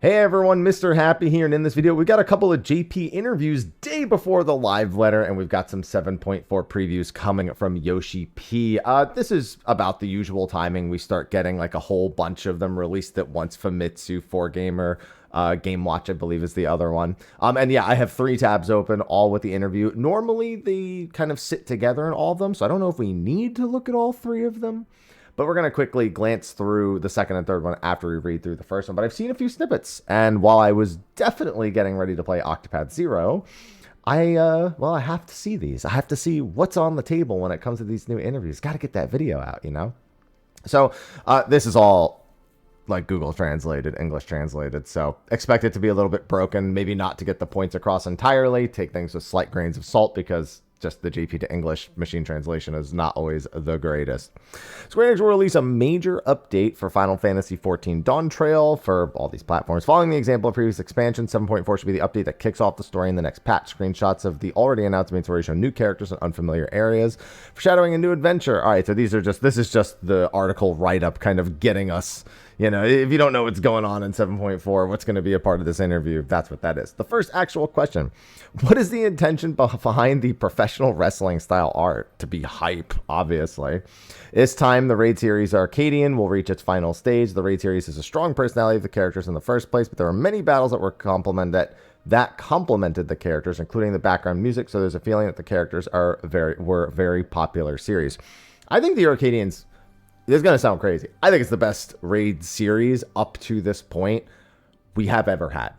Hey everyone, Mr. Happy here, and in this video we got a couple of JP interviews day before the live letter, and we've got some 7.4 previews coming from Yoshi-P. This is about the usual timing. We start getting like a whole bunch of them released at once. Famitsu, 4Gamer, Game Watch, I believe is the other one. And yeah, I have 3 tabs open, all with the interview. Normally they kind of sit together in all of them, so I don't know if we need to look at all 3 of them. But we're going to quickly glance through the second and third one after we read through the first one. But I've seen a few snippets, and while I was definitely getting ready to play Octopath Zero, I have to see these. I have to see what's on the table when it comes to these new interviews. Got to get that video out, you know? So this is all like Google translated, English translated. So expect it to be a little bit broken, maybe not to get the points across entirely. Take things with slight grains of salt because just the JP to English machine translation is not always the greatest. Square Enix will release a major update for Final Fantasy XIV Dawn Trail for all these platforms. Following the example of previous expansion, 7.4 should be the update that kicks off the story in the next patch. Screenshots of the already announced main story show new characters and unfamiliar areas, foreshadowing a new adventure. All right, so this is just the article write-up kind of getting us, you know, if you don't know what's going on in 7.4, what's going to be a part of this interview, that's what that is. The first actual question: what is the intention behind the professional wrestling style art? To be hype, obviously. This time, the Raid series Arcadian will reach its final stage. The Raid series is a strong personality of the characters in the first place, but there are many battles that were complemented the characters, including the background music, so there's a feeling that the characters were very popular series. I think the Arcadians, this is going to sound crazy, I think it's the best Raid series up to this point we have ever had.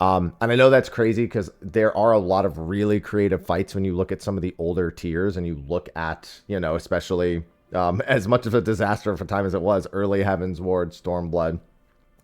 And I know that's crazy because there are a lot of really creative fights when you look at some of the older tiers and you look at, you know, especially as much of a disaster of a time as it was, early Heaven's Ward, Stormblood.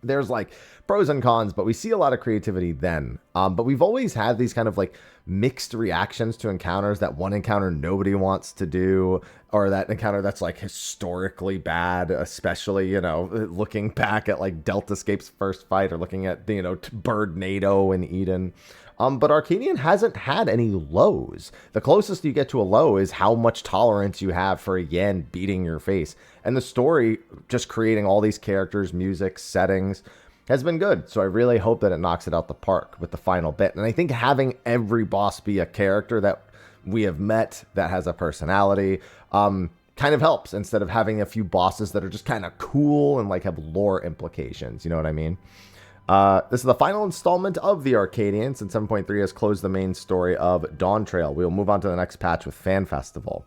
There's like pros and cons, but we see a lot of creativity then. But we've always had these kind of like mixed reactions to encounters. That one encounter nobody wants to do, or that encounter that's like historically bad, especially, you know, looking back at like Delta Escape's first fight, or looking at, you know, Bird NATO in Eden. But Arcadian hasn't had any lows. The closest you get to a low is how much tolerance you have for a yen beating your face. And the story, just creating all these characters, music, settings, has been good. So I really hope that it knocks it out the park with the final bit. And I think having every boss be a character that we have met that has a personality kind of helps, instead of having a few bosses that are just kind of cool and like have lore implications. You know what I mean? This is the final installment of the Arcadian, since 7.3 has closed the main story of Dawn Trail. We will move on to the next patch with Fan Festival.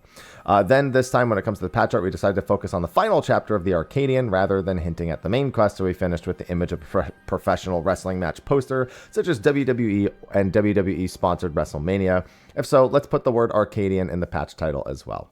Then this time, when it comes to the patch art, we decided to focus on the final chapter of the Arcadian rather than hinting at the main quest, so we finished with the image of professional wrestling match poster, such as WWE and WWE sponsored WrestleMania. If so, let's put the word Arcadian in the patch title as well.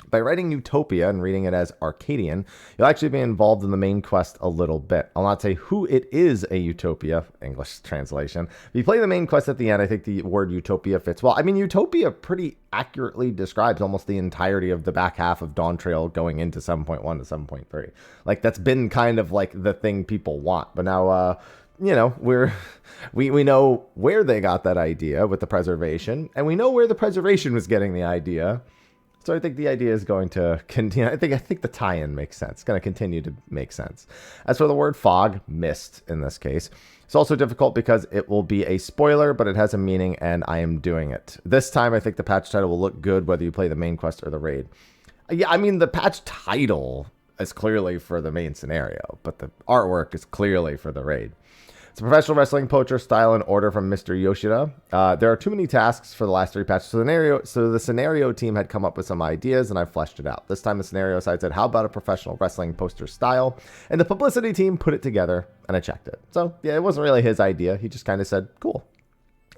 By writing Utopia and reading it as Arcadian, you'll actually be involved in the main quest a little bit. I'll not say who it is a Utopia, English translation. If you play the main quest at the end, I think the word Utopia fits well. I mean, Utopia pretty accurately describes almost the entirety of the back half of Dawn Trail going into 7.1 to 7.3. Like, that's been kind of like the thing people want. But now, you know, we know where they got that idea with the preservation, and we know where the preservation was getting the idea. So I think the idea is going to continue. I think the tie-in makes sense. It's going to continue to make sense. As for the word fog, mist in this case, it's also difficult because it will be a spoiler, but it has a meaning, and I am doing it. This time, I think the patch title will look good whether you play the main quest or the raid. Yeah, I mean, the patch title is clearly for the main scenario, but the artwork is clearly for the raid. It's a professional wrestling poacher style and order from Mr. Yoshida. There are too many tasks for the last 3 patches. So the scenario team had come up with some ideas, and I fleshed it out. This time the scenario side said, how about a professional wrestling poster style? And the publicity team put it together, and I checked it. So yeah, it wasn't really his idea. He just kind of said, cool.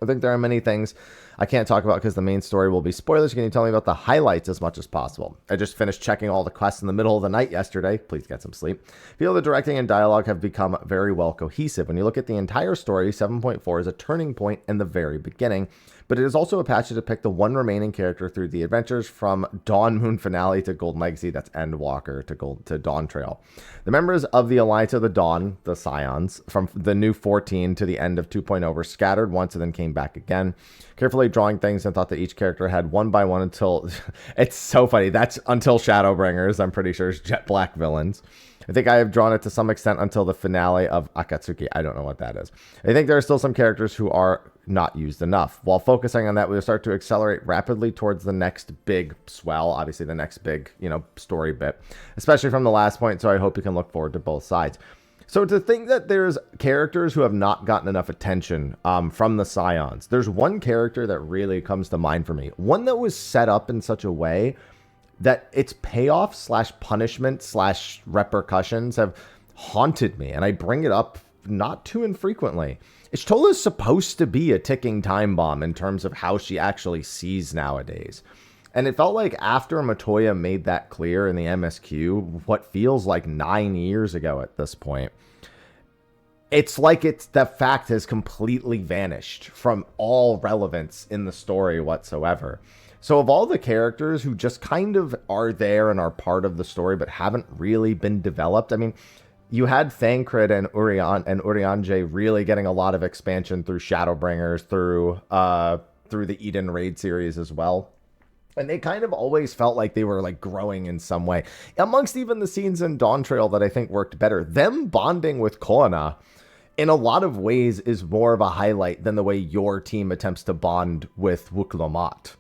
I think there are many things I can't talk about because the main story will be spoilers. Can you tell me about the highlights as much as possible? I just finished checking all the quests in the middle of the night yesterday. Please get some sleep. I feel the directing and dialogue have become very well cohesive. When you look at the entire story, 7.4 is a turning point in the very beginning, but it is also a patch to depict the one remaining character through the adventures from Dawn Moon Finale to Golden Legacy, that's Endwalker, to Dawn Trail. The members of the Alliance of the Dawn, the Scions, from the new 14 to the end of 2.0 were scattered once and then came back again, carefully drawing things, and thought that each character had one by one until... It's so funny. That's until Shadowbringers, I'm pretty sure, is Jet Black villains. I think I have drawn it to some extent until the finale of Akatsuki. I don't know what that is. I think there are still some characters who are not used enough. While focusing on that, we'll start to accelerate rapidly towards the next big swell, obviously the next big, story bit, especially from the last point, so I hope you can look forward to both sides. So to think that there's characters who have not gotten enough attention from the Scions, there's one character that really comes to mind for me. One that was set up in such a way that its payoff / punishment / repercussions have haunted me. And I bring it up not too infrequently. Y'shtola is supposed to be a ticking time bomb in terms of how she actually sees nowadays. And it felt like after Matoya made that clear in the MSQ, what feels like 9 years ago at this point, it's like that fact has completely vanished from all relevance in the story whatsoever. So of all the characters who just kind of are there and are part of the story but haven't really been developed, I mean, you had Thancred and Urianger really getting a lot of expansion through Shadowbringers, through the Eden Raid series as well. And they kind of always felt like they were like growing in some way. Amongst even the scenes in Dawntrail that I think worked better, them bonding with Koana in a lot of ways is more of a highlight than the way your team attempts to bond with Wuklomat.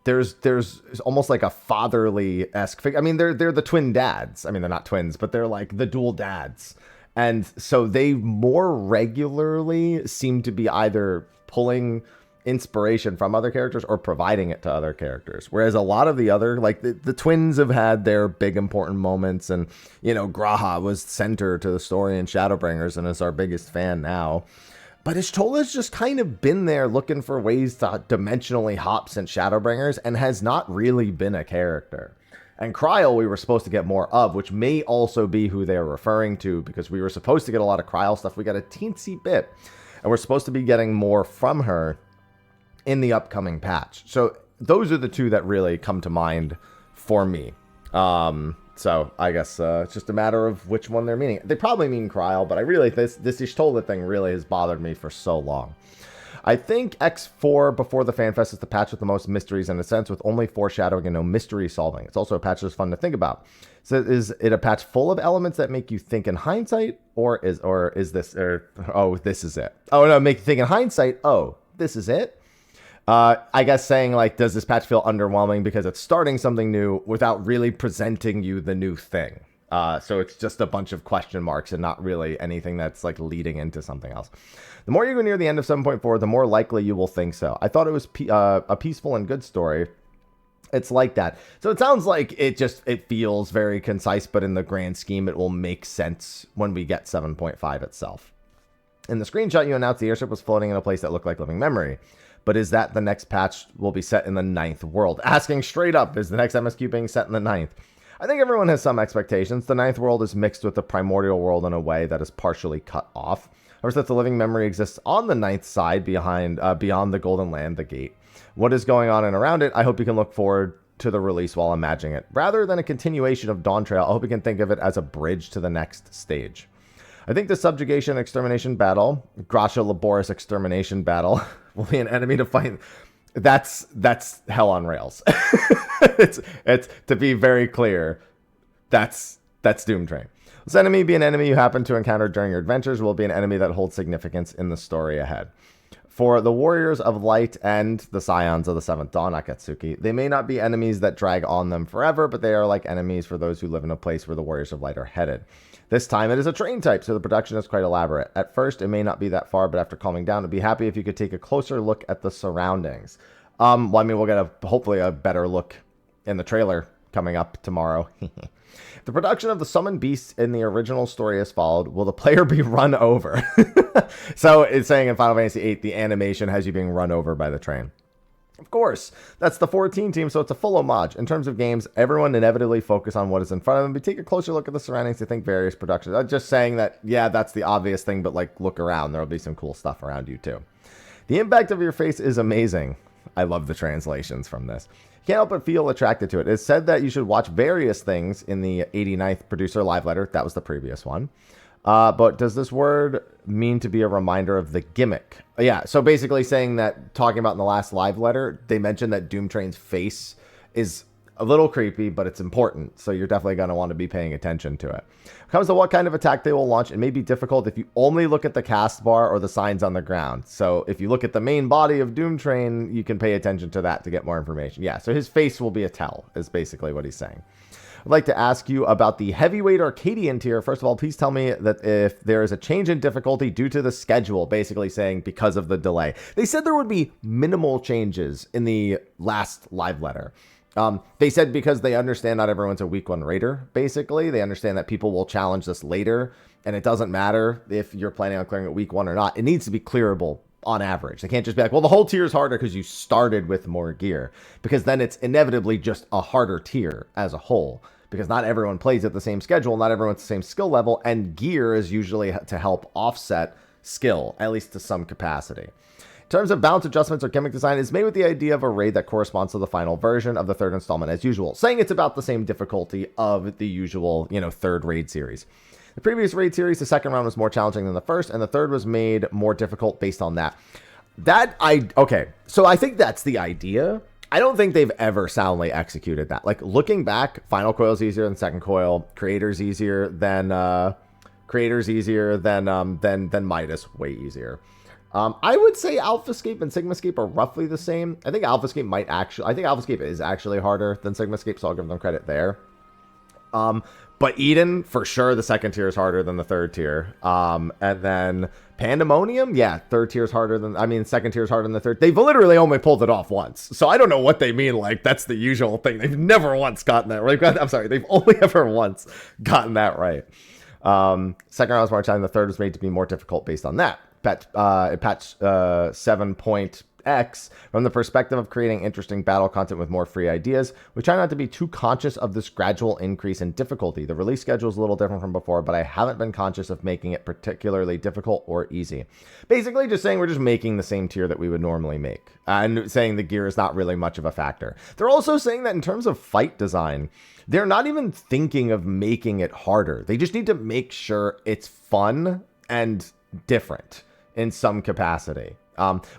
There's almost like a fatherly-esque figure. I mean, they're the twin dads. I mean, they're not twins, but they're like the dual dads. And so they more regularly seem to be either pulling inspiration from other characters or providing it to other characters. Whereas a lot of the other, like the twins have had their big important moments, and, Graha was center to the story in Shadowbringers and is our biggest fan now. But Y'shtola's just kind of been there looking for ways to dimensionally hop since Shadowbringers and has not really been a character. And Kryl we were supposed to get more of, which may also be who they're referring to, because we were supposed to get a lot of Kryl stuff. We got a teensy bit, and we're supposed to be getting more from her in the upcoming patch. So those are the two that really come to mind for me. So I guess it's just a matter of which one they're meaning. They probably mean Kryl, but I really, this Y'shtola thing really has bothered me for so long. I think X4 before the FanFest is the patch with the most mysteries in a sense, with only foreshadowing and no mystery solving. It's also a patch that's fun to think about. So is it a patch full of elements that make you think in hindsight, or is this, oh, this is it? Oh no, make you think in hindsight, oh, this is it? I guess saying, like, does this patch feel underwhelming because it's starting something new without really presenting you the new thing? So it's just a bunch of question marks and not really anything that's, like, leading into something else. The more you go near the end of 7.4, the more likely you will think so. I thought it was a peaceful and good story. It's like that. So it sounds like it feels very concise, but in the grand scheme, it will make sense when we get 7.5 itself. In the screenshot, you announced the airship was floating in a place that looked like living memory. But is that the next patch will be set in the 9th world? Asking straight up, is the next MSQ being set in the 9th? I think everyone has some expectations. The 9th world is mixed with the primordial world in a way that is partially cut off. Or that the living memory exists on the 9th side beyond the Golden Land, the gate. What is going on and around it? I hope you can look forward to the release while imagining it. Rather than a continuation of Dawntrail, I hope you can think of it as a bridge to the next stage. I think the Subjugation Extermination Battle, Gracia Laboris Extermination Battle, will be an enemy to fight. That's hell on rails. it's to be very clear, that's Doom Train. This enemy be an enemy you happen to encounter during your adventures, will be an enemy that holds significance in the story ahead. For the Warriors of Light and the Scions of the 7th Dawn, Akatsuki, they may not be enemies that drag on them forever, but they are like enemies for those who live in a place where the Warriors of Light are headed. This time it is a train type, so the production is quite elaborate. At first, it may not be that far, but after calming down, I'd be happy if you could take a closer look at the surroundings. Well, I mean, we'll get hopefully a better look in the trailer coming up tomorrow. The production of the summoned beasts in the original story as followed. Will the player be run over? So it's saying in Final Fantasy VIII, the animation has you being run over by the train. Of course, that's the 14 team, so it's a full homage. In terms of games, everyone inevitably focus on what is in front of them, but take a closer look at the surroundings to think various productions. I'm just saying that, yeah, that's the obvious thing, but like look around. There'll be some cool stuff around you too. The impact of your face is amazing. I love the translations from this. Can't help but feel attracted to it. It's said that you should watch various things in the 89th producer live letter. That was the previous one. But does this word mean to be a reminder of the gimmick? Yeah, so basically saying that, talking about in the last live letter, they mentioned that Doom Train's face is a little creepy, but it's important. So you're definitely going to want to be paying attention to it. When it comes to what kind of attack they will launch, it may be difficult if you only look at the cast bar or the signs on the ground. So if you look at the main body of Doomtrain, you can pay attention to that to get more information. Yeah, so his face will be a tell, is basically what he's saying. I'd like to ask you about the heavyweight Arcadian tier. First of all, please tell me that if there is a change in difficulty due to the schedule, basically saying because of the delay. They said there would be minimal changes in the last live letter. They said because they understand not everyone's a week 1 raider, basically. They understand that people will challenge this later, and it doesn't matter if you're planning on clearing it week 1 or not. It needs to be clearable on average. They can't just be like, well, the whole tier is harder because you started with more gear, because then it's inevitably just a harder tier as a whole. Because not everyone plays at the same schedule, not everyone's the same skill level, and gear is usually to help offset skill, at least to some capacity. In terms of balance adjustments or gimmick design, is made with the idea of a raid that corresponds to the final version of the 3rd installment as usual, saying it's about the same difficulty of the usual, 3rd raid series. The previous raid series, the 2nd round was more challenging than the 1st, and the 3rd was made more difficult based on that. Okay, so I think that's the idea. I don't think they've ever soundly executed that. Like, looking back, Final Coil's easier than Second Coil. Creator's easier than Midas, way easier. I would say AlphaScape and SigmaScape are roughly the same. I think AlphaScape is actually harder than SigmaScape, so I'll give them credit there. But Eden, for sure, the 2nd tier is harder than the 3rd tier. And then Pandemonium, yeah, 3rd tier is harder than, 2nd tier is harder than the 3rd. They've literally only pulled it off once. So I don't know what they mean, like, that's the usual thing. They've never once gotten that right. They've only ever once gotten that right. 2nd round was more challenging. The 3rd was made to be more difficult based on that. Patch 7.x, from the perspective of creating interesting battle content with more free ideas, we try not to be too conscious of this gradual increase in difficulty. The release schedule is a little different from before, but I haven't been conscious of making it particularly difficult or easy. Basically just saying we're just making the same tier that we would normally make, and saying the gear is not really much of a factor. They're also saying that in terms of fight design, they're not even thinking of making it harder. They just need to make sure it's fun and different in some capacity.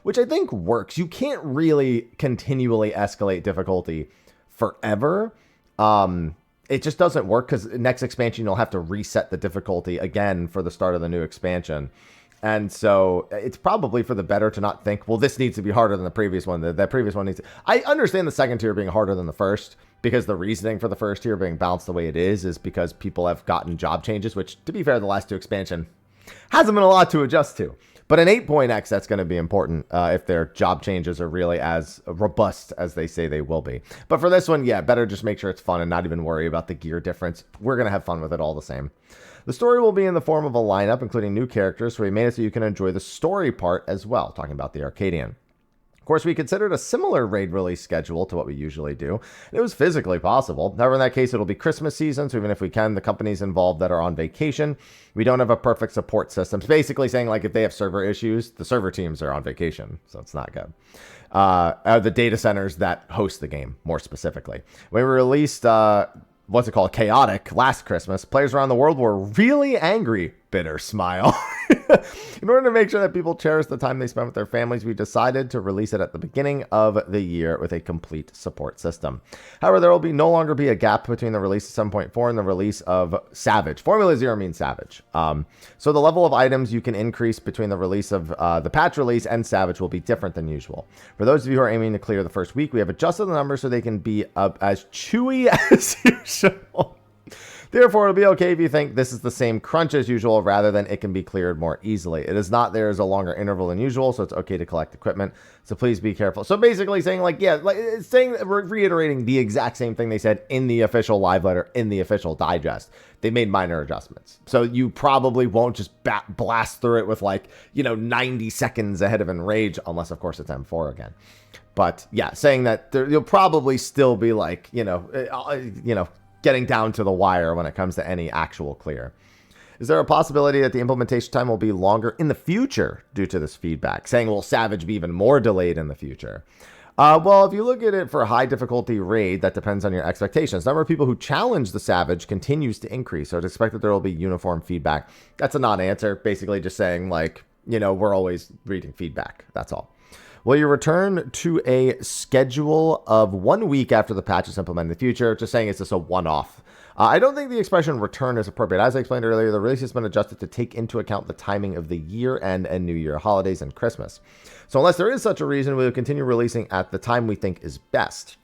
Which I think works. You can't really continually escalate difficulty forever. It just doesn't work, because next expansion you'll have to reset the difficulty again for the start of the new expansion. And so it's probably for the better to not think, well, this needs to be harder than the previous one. That previous one needs to... I understand the 2nd tier being harder than the 1st, because the reasoning for the 1st tier being balanced the way it is because people have gotten job changes, which, to be fair, the last 2 expansion hasn't been a lot to adjust to. But an 8.x, that's going to be important if their job changes are really as robust as they say they will be. But for this one, yeah, better just make sure it's fun and not even worry about the gear difference. We're going to have fun with it all the same. The story will be in the form of a lineup, including new characters, so we made it so you can enjoy the story part as well, talking about the Arcadian. Of course, we considered a similar raid release schedule to what we usually do. It was physically possible. However, in that case, it'll be Christmas season, so even if we can, the companies involved that are on vacation, we don't have a perfect support system. It's basically saying, like, if they have server issues, the server teams are on vacation, so it's not good. The data centers that host the game, more specifically. When we released, Chaotic last Christmas, players around the world were really angry. Bitter smile. In order to make sure that people cherish the time they spend with their families, we decided to release it at the beginning of the year with a complete support system. However, there will no longer be a gap between the release of 7.4 and the release of Savage. Formula 0 means Savage. So the level of items you can increase between the release of the patch release and Savage will be different than usual. For those of you who are aiming to clear the first week, we have adjusted the numbers so they can be as chewy as usual. Therefore, it'll be okay if you think this is the same crunch as usual, rather than it can be cleared more easily. It is not there as a longer interval than usual, so it's okay to collect equipment. So please be careful. So basically saying, like, yeah, like it's saying, reiterating the exact same thing they said in the official live letter, in the official digest. They made minor adjustments. So you probably won't just blast through it with, like, 90 seconds ahead of Enrage, unless, of course, it's M4 again. But yeah, saying that you'll probably still be like, getting down to the wire when it comes to any actual clear. Is there a possibility that the implementation time will be longer in the future due to this feedback? Saying, will Savage be even more delayed in the future? Well, if you look at it for a high difficulty raid, that depends on your expectations. The number of people who challenge the Savage continues to increase, so it's expected there will be uniform feedback. That's a non-answer, basically just saying, like, we're always reading feedback. That's all. Will you return to a schedule of 1 week after the patch is implemented in the future? Just saying, it's just a one-off. I don't think the expression return is appropriate. As I explained earlier, the release has been adjusted to take into account the timing of the year-end and New Year holidays and Christmas. So unless there is such a reason, we will continue releasing at the time we think is best.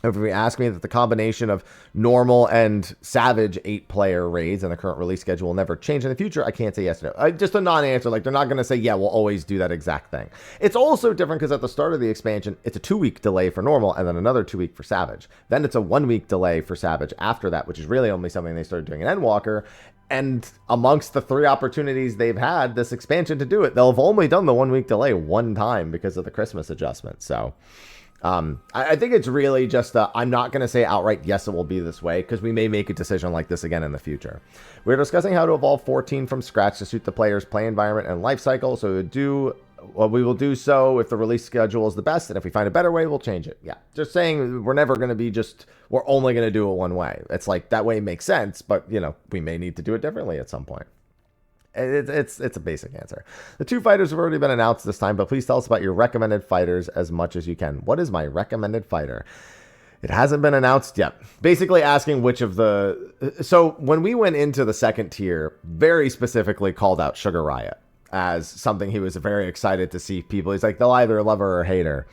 If you ask me that the combination of normal and savage 8-player raids and the current release schedule will never change in the future, I can't say yes or no. Just a non-answer. Like, they're not going to say, yeah, we'll always do that exact thing. It's also different because at the start of the expansion, it's a 2-week delay for normal and then another 2-week for savage. Then it's a 1-week delay for savage after that, which is really only something they started doing in Endwalker. And amongst the 3 opportunities they've had this expansion to do it, they'll have only done the 1-week delay one time because of the Christmas adjustment. So I think it's really just I'm not going to say outright yes, it will be this way, because we may make a decision like this again in the future. We're discussing how to evolve 14 from scratch to suit the player's play environment and life cycle. So we will do so if the release schedule is the best, and if we find a better way, we'll change it. Yeah, just saying we're never going to be we're only going to do it one way. It's like that way makes sense, but we may need to do it differently at some point. It's a basic answer. The 2 fighters have already been announced this time, but please tell us about your recommended fighters as much as you can. What is my recommended fighter? It hasn't been announced yet. Basically asking which of the... So when we went into the second tier, very specifically called out Sugar Riot as something he was very excited to see people. He's like, they'll either love her or hate her.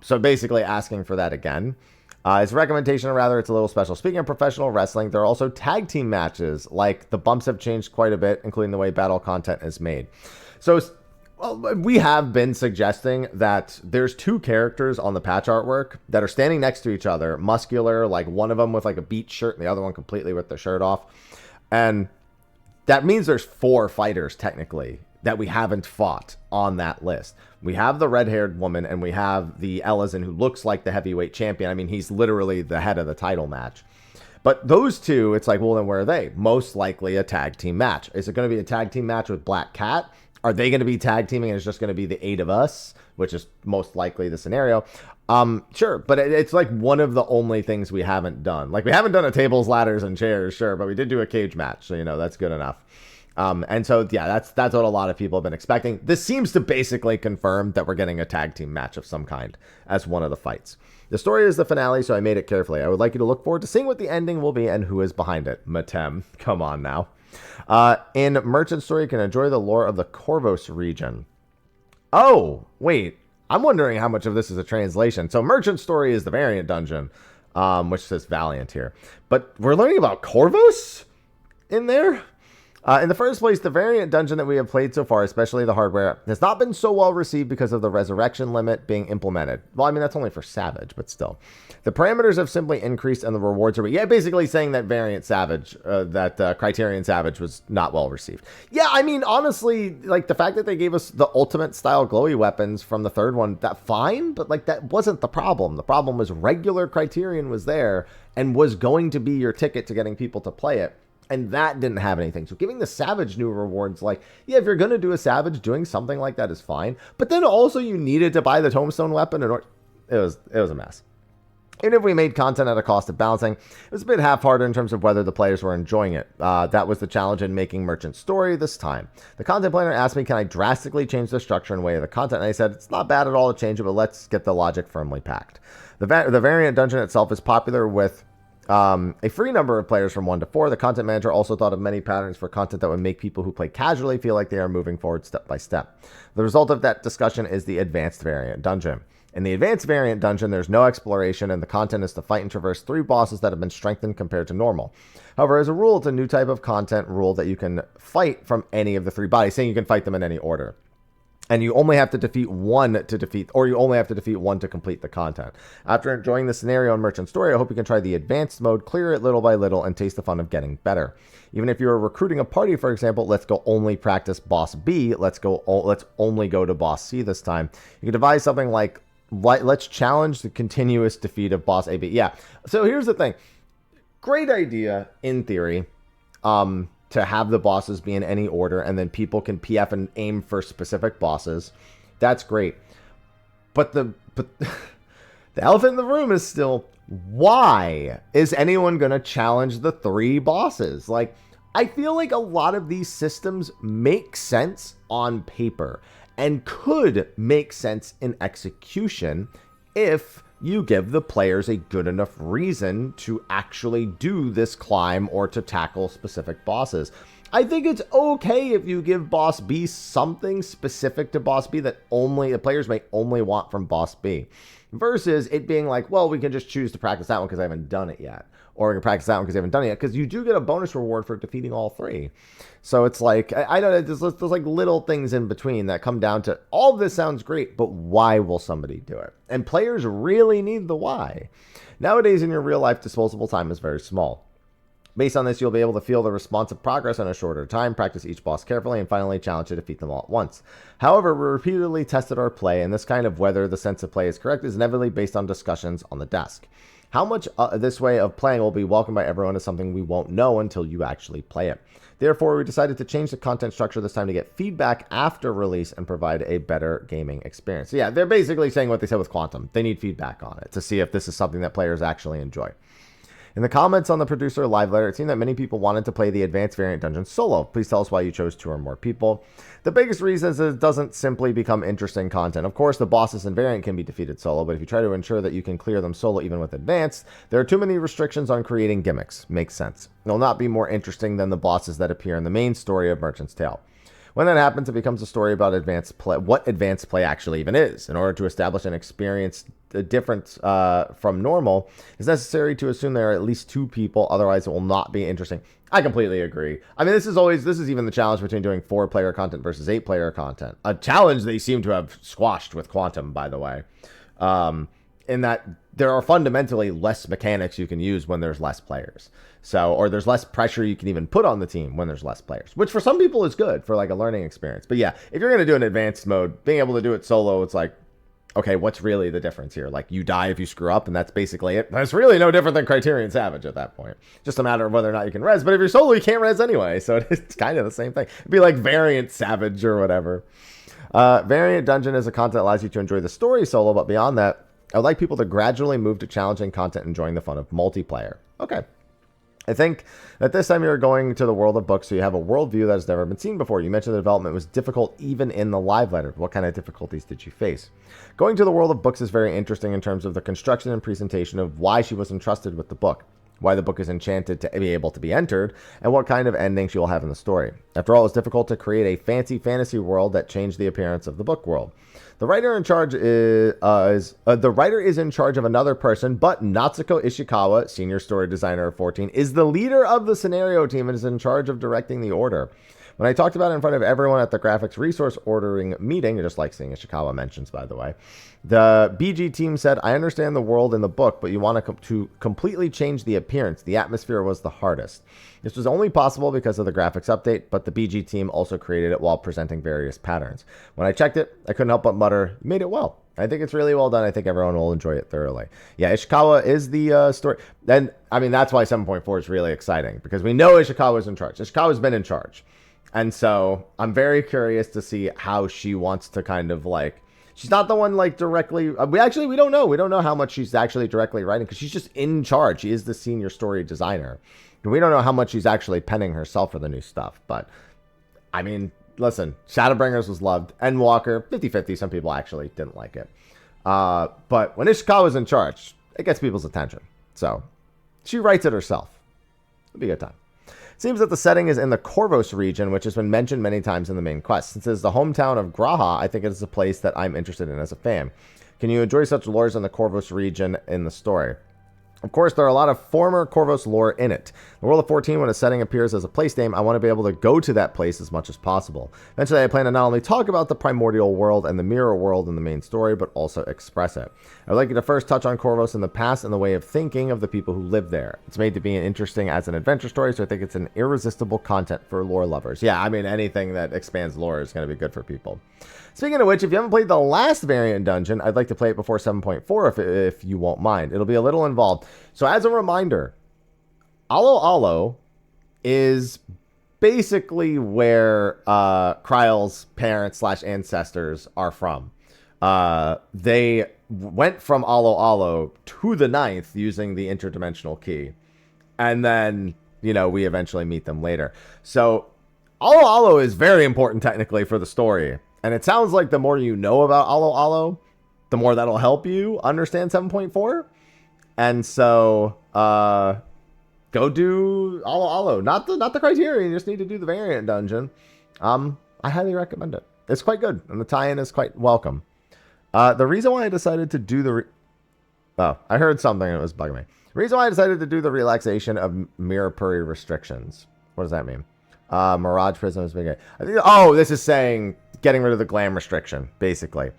So basically asking for that again. His recommendation, or rather, it's a little special. Speaking of professional wrestling, there are also tag team matches. Like, the bumps have changed quite a bit, including the way battle content is made. So, we have been suggesting that there's 2 characters on the patch artwork that are standing next to each other, muscular, like one of them with like a beach shirt and the other one completely with their shirt off. And that means there's 4 fighters, technically, that we haven't fought on that list. We have the red-haired woman, and we have the Elizin, who looks like the heavyweight champion. I mean, he's literally the head of the title match. But those 2, it's like, well, then where are they? Most likely a tag team match. Is it going to be a tag team match with Black Cat? Are they going to be tag teaming and it's just going to be the 8 of us, which is most likely the scenario? Sure, but it's like one of the only things we haven't done. Like, we haven't done a tables, ladders, and chairs, sure, but we did do a cage match, so, that's good enough. And so, yeah, that's what a lot of people have been expecting. This seems to basically confirm that we're getting a tag team match of some kind as one of the fights. The story is the finale, so I made it carefully. I would like you to look forward to seeing what the ending will be and who is behind it. Matem, come on now. In Merchant Story, you can enjoy the lore of the Corvos region. Oh, wait. I'm wondering how much of this is a translation. So Merchant Story is the variant dungeon, which says Valiant here. But we're learning about Corvos in there? In the first place, the variant dungeon that we have played so far, especially the hardware, has not been so well received because of the resurrection limit being implemented. Well, I mean, that's only for Savage, but still. The parameters have simply increased and the rewards are... Yeah, basically saying that variant Savage, Criterion Savage was not well received. Yeah, I mean, honestly, like, the fact that they gave us the ultimate style glowy weapons from the third one, that fine, but, like, that wasn't the problem. The problem was regular Criterion was there and was going to be your ticket to getting people to play it. And that didn't have anything. So giving the Savage new rewards, like, yeah, if you're going to do a Savage, doing something like that is fine. But then also you needed to buy the Tombstone weapon. It was a mess. Even if we made content at a cost of balancing, it was a bit half-hearted in terms of whether the players were enjoying it. That was the challenge in making Merchant Story this time. The content planner asked me, can I drastically change the structure and way of the content? And I said, it's not bad at all to change it, but let's get the logic firmly packed. The variant dungeon itself is popular with... a free number of players from 1 to 4. The content manager also thought of many patterns for content that would make people who play casually feel like they are moving forward step by step. The result of that discussion is the advanced variant dungeon. In the advanced variant dungeon, there's no exploration, and the content is to fight and traverse 3 bosses that have been strengthened compared to normal. However, as a rule, it's a new type of content rule that you can fight from any of the 3 bodies, saying you can fight them in any order. And you only have to defeat one to complete the content. After enjoying the scenario in Merchant Story, I hope you can try the advanced mode, clear it little by little, and taste the fun of getting better. Even if you're recruiting a party, for example, let's go only practice boss B. Let's only go to boss C this time. You can devise something like let's challenge the continuous defeat of boss AB. Yeah. So here's the thing. Great idea in theory. To have the bosses be in any order, and then people can PF and aim for specific bosses. That's great. But the elephant in the room is still, why is anyone going to challenge the 3 bosses? Like, I feel like a lot of these systems make sense on paper. and could make sense in execution if you give the players a good enough reason to actually do this climb or to tackle specific bosses. I think it's okay if you give boss B something specific to boss B that only the players may only want from boss B, versus it being like, well, we can just choose to practice that one because I haven't done it yet, or we can practice that one because I haven't done it yet, because you do get a bonus reward for defeating all three. So it's like, I don't know, there's like little things in between that come down to, all of this sounds great, but why will somebody do it? And players really need the why. Nowadays, in your real life, disposable time is very small. Based on this, you'll be able to feel the responsive progress in a shorter time, practice each boss carefully, and finally challenge to defeat them all at once. However, we repeatedly tested our play, and this kind of whether the sense of play is correct is inevitably based on discussions on the desk. How much this way of playing will be welcomed by everyone is something we won't know until you actually play it. Therefore, we decided to change the content structure this time to get feedback after release and provide a better gaming experience. So yeah, they're basically saying what they said with Quantum. They need feedback on it to see if this is something that players actually enjoy. In the comments on the producer live letter, it seemed that many people wanted to play the advanced variant dungeon solo. Please tell us why you chose 2 or more people. The biggest reason is it doesn't simply become interesting content. Of course, the bosses in variant can be defeated solo, but if you try to ensure that you can clear them solo even with advanced, there are too many restrictions on creating gimmicks. Makes sense. They'll not be more interesting than the bosses that appear in the main story of Merchant's Tale. When that happens, it becomes a story about advanced play, what advanced play actually even is. In order to establish an experience different from normal, it's necessary to assume there are at least 2 people, otherwise it will not be interesting. I completely agree. I mean, this is even the challenge between doing 4-player content versus 8-player content. A challenge they seem to have squashed with Quantum, by the way. In that there are fundamentally less mechanics you can use when there's less players. So, or there's less pressure you can even put on the team when there's less players, which for some people is good for like a learning experience. But yeah, if you're going to do an advanced mode, being able to do it solo, it's like, okay, what's really the difference here? Like, you die if you screw up, and that's basically it. That's really no different than Criterion Savage at that point. Just a matter of whether or not you can res. But if you're solo, you can't res anyway. So it's kind of the same thing. It'd be like Variant Savage or whatever. Variant Dungeon is a content that allows you to enjoy the story solo, but beyond that, I would like people to gradually move to challenging content, enjoying the fun of multiplayer. Okay. I think that this time you're going to the world of books, so you have a worldview that has never been seen before. You mentioned the development was difficult even in the live letter. What kind of difficulties did you face? Going to the world of books is very interesting in terms of the construction and presentation of why she was entrusted with the book, why the book is enchanted to be able to be entered, and what kind of ending she will have in the story. After all, it's difficult to create a fancy fantasy world that changed the appearance of the book world. The writer in charge the writer is in charge of another person, but Natsuko Ishikawa, senior story designer of 14, is the leader of the scenario team and is in charge of directing the order. When I talked about it in front of everyone at the graphics resource ordering meeting, just like seeing Ishikawa mentions, by the way, the BG team said, I understand the world in the book, but you want to completely change the appearance. The atmosphere was the hardest. This was only possible because of the graphics update, but the BG team also created it while presenting various patterns. When I checked it, I couldn't help but mutter, you made it well. I think it's really well done. I think everyone will enjoy it thoroughly. Yeah, Ishikawa is the story. Then, I mean, that's why 7.4 is really exciting, because we know Ishikawa's in charge. Ishikawa's been in charge. And so I'm very curious to see how she wants to kind of like, she's not the one like directly, we don't know. We don't know how much she's actually directly writing, because she's just in charge. She is the senior story designer. We don't know how much she's actually penning herself for the new stuff. But I mean, listen, Shadowbringers was loved. Endwalker, 50-50. Some people actually didn't like it. But when Ishikawa's in charge, it gets people's attention. So she writes it herself. It'll be a good time. Seems that the setting is in the Corvos region, which has been mentioned many times in the main quest. Since it is the hometown of Graha, I think it is a place that I'm interested in as a fan. Can you enjoy such lores in the Corvos region in the story? Of course, there are a lot of former Corvos lore in it. The World of 14, when a setting appears as a place name, I want to be able to go to that place as much as possible. Eventually, I plan to not only talk about the primordial world and the mirror world in the main story, but also express it. I would like you to first touch on Corvos in the past and the way of thinking of the people who live there. It's made to be interesting as an adventure story, so I think it's an irresistible content for lore lovers. Yeah, I mean, anything that expands lore is going to be good for people. Speaking of which, if you haven't played the last variant dungeon, I'd like to play it before 7.4 if you won't mind. It'll be a little involved. So as a reminder, Alo Alo is basically where Kryle's parents / ancestors are from. They went from Alo Alo to the 9th using the interdimensional key. And then, you know, we eventually meet them later. So Alo Alo is very important technically for the story. And it sounds like the more you know about Alo Alo, the more that'll help you understand 7.4. And so, go do Alo Alo. Not the Criterion, you just need to do the variant dungeon. I highly recommend it. It's quite good, and the tie-in is quite welcome. The reason why I decided to do the... I heard something and it was bugging me. The reason why I decided to do the relaxation of Mirapuri restrictions. What does that mean? Mirage Prism is big. This is saying getting rid of the glam restriction, basically.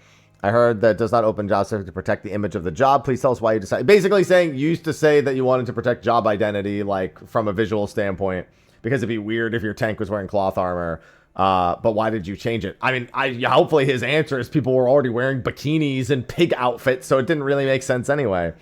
I heard that does not open job specific to protect the image of the job. Please tell us why you decided. Basically saying you used to say that you wanted to protect job identity, like from a visual standpoint, because it'd be weird if your tank was wearing cloth armor. But why did you change it? I mean, hopefully his answer is people were already wearing bikinis and pig outfits, so it didn't really make sense anyway.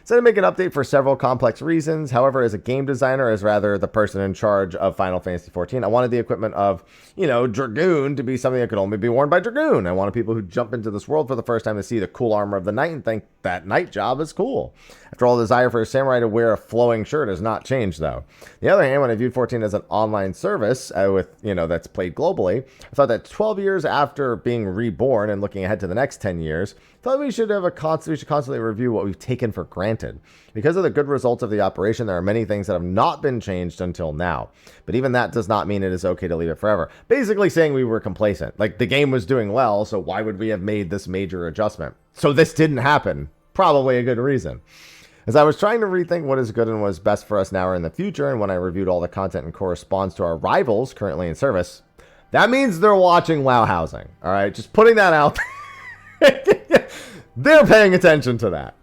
So to make an update for several complex reasons. However, as a game designer, as rather the person in charge of Final Fantasy XIV, I wanted the equipment of, Dragoon to be something that could only be worn by Dragoon. I wanted people who jump into this world for the first time to see the cool armor of the knight and think that knight job is cool. After all, the desire for a samurai to wear a flowing shirt has not changed, though. On the other hand, when I viewed 14 as an online service that's played globally, I thought that 12 years after being reborn and looking ahead to the next 10 years, I thought we should constantly review what we've taken for granted. Because of the good results of the operation, there are many things that have not been changed until now. But even that does not mean it is okay to leave it forever. Basically saying we were complacent. Like, the game was doing well, so why would we have made this major adjustment? So this didn't happen. Probably a good reason. As I was trying to rethink what is good and what is best for us now or in the future, and when I reviewed all the content and corresponds to our rivals currently in service, that means they're watching WoW Housing. All right, just putting that out there. They're paying attention to that.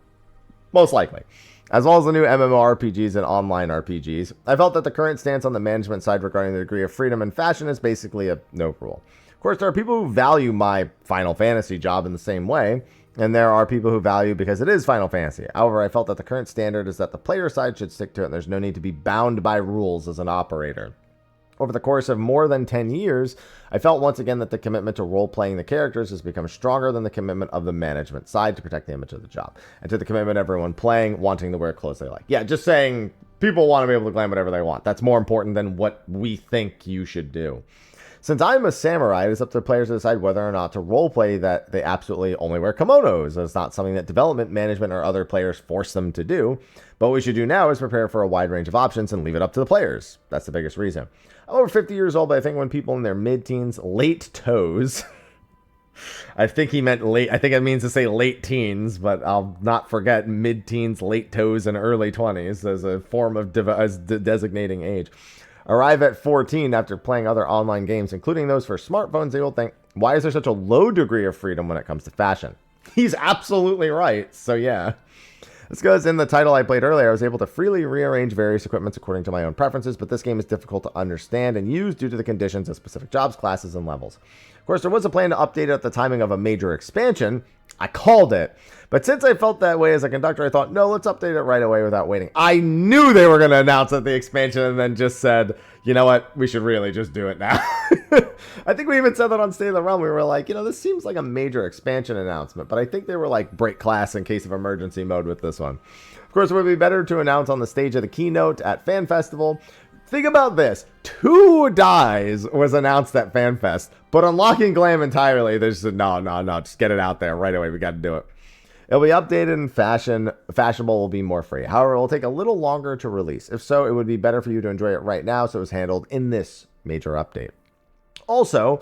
Most likely. As well as the new MMORPGs and online RPGs, I felt that the current stance on the management side regarding the degree of freedom and fashion is basically a no rule. Of course, there are people who value my Final Fantasy job in the same way, and there are people who value because it is Final Fantasy. However, I felt that the current standard is that the player side should stick to it, and there's no need to be bound by rules as an operator. Over the course of more than 10 years, I felt once again that the commitment to role-playing the characters has become stronger than the commitment of the management side to protect the image of the job, and to the commitment of everyone playing, wanting to wear clothes they like. Yeah, just saying people want to be able to glam whatever they want. That's more important than what we think you should do. Since I'm a samurai, it is up to the players to decide whether or not to roleplay that they absolutely only wear kimonos. It's not something that development, management, or other players force them to do. But what we should do now is prepare for a wide range of options and leave it up to the players. That's the biggest reason. I'm over 50 years old, but I think when people in their mid-teens, late toes... I think he meant late. I think it means to say late teens, but I'll not forget mid-teens, late toes, and early 20s as a form of designating age. Arrive at 14 after playing other online games, including those for smartphones, they will think, why is there such a low degree of freedom when it comes to fashion? He's absolutely right, so yeah. This goes in the title I played earlier. I was able to freely rearrange various equipments according to my own preferences, but this game is difficult to understand and use due to the conditions of specific jobs, classes, and levels. Of course, there was a plan to update it at the timing of a major expansion. I called it. But since I felt that way as a conductor, I thought, no, let's update it right away without waiting. I knew they were going to announce the expansion and then just said, you know what, we should really just do it now. I think we even said that on State of the Realm. We were like, this seems like a major expansion announcement. But I think they were like, break class in case of emergency mode with this one. Of course, it would be better to announce on the stage of the keynote at Fan Festival. Think about this. 2 dies was announced at FanFest, but unlocking Glam entirely, they just said, no, just get it out there right away. We got to do it. It'll be updated and fashionable will be more free. However, it will take a little longer to release. If so, it would be better for you to enjoy it right now, so it was handled in this major update. Also,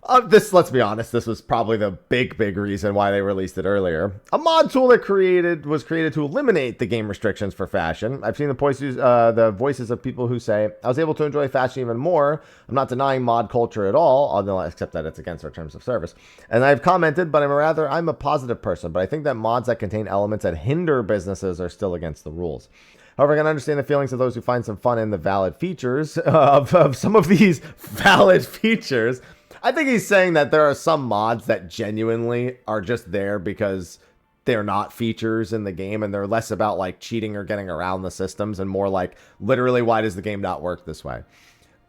let's be honest, this was probably the big reason why they released it earlier. A mod tool that was created to eliminate the game restrictions for fashion. I've seen the voices of people who say, I was able to enjoy fashion even more. I'm not denying mod culture at all, except that it's against our terms of service. And I've commented, but I'm a positive person, but I think that mods that contain elements that hinder businesses are still against the rules. However, I can understand the feelings of those who find some fun in the valid features of some of these valid features. I think he's saying that there are some mods that genuinely are just there because they're not features in the game and they're less about like cheating or getting around the systems and more like literally why does the game not work this way?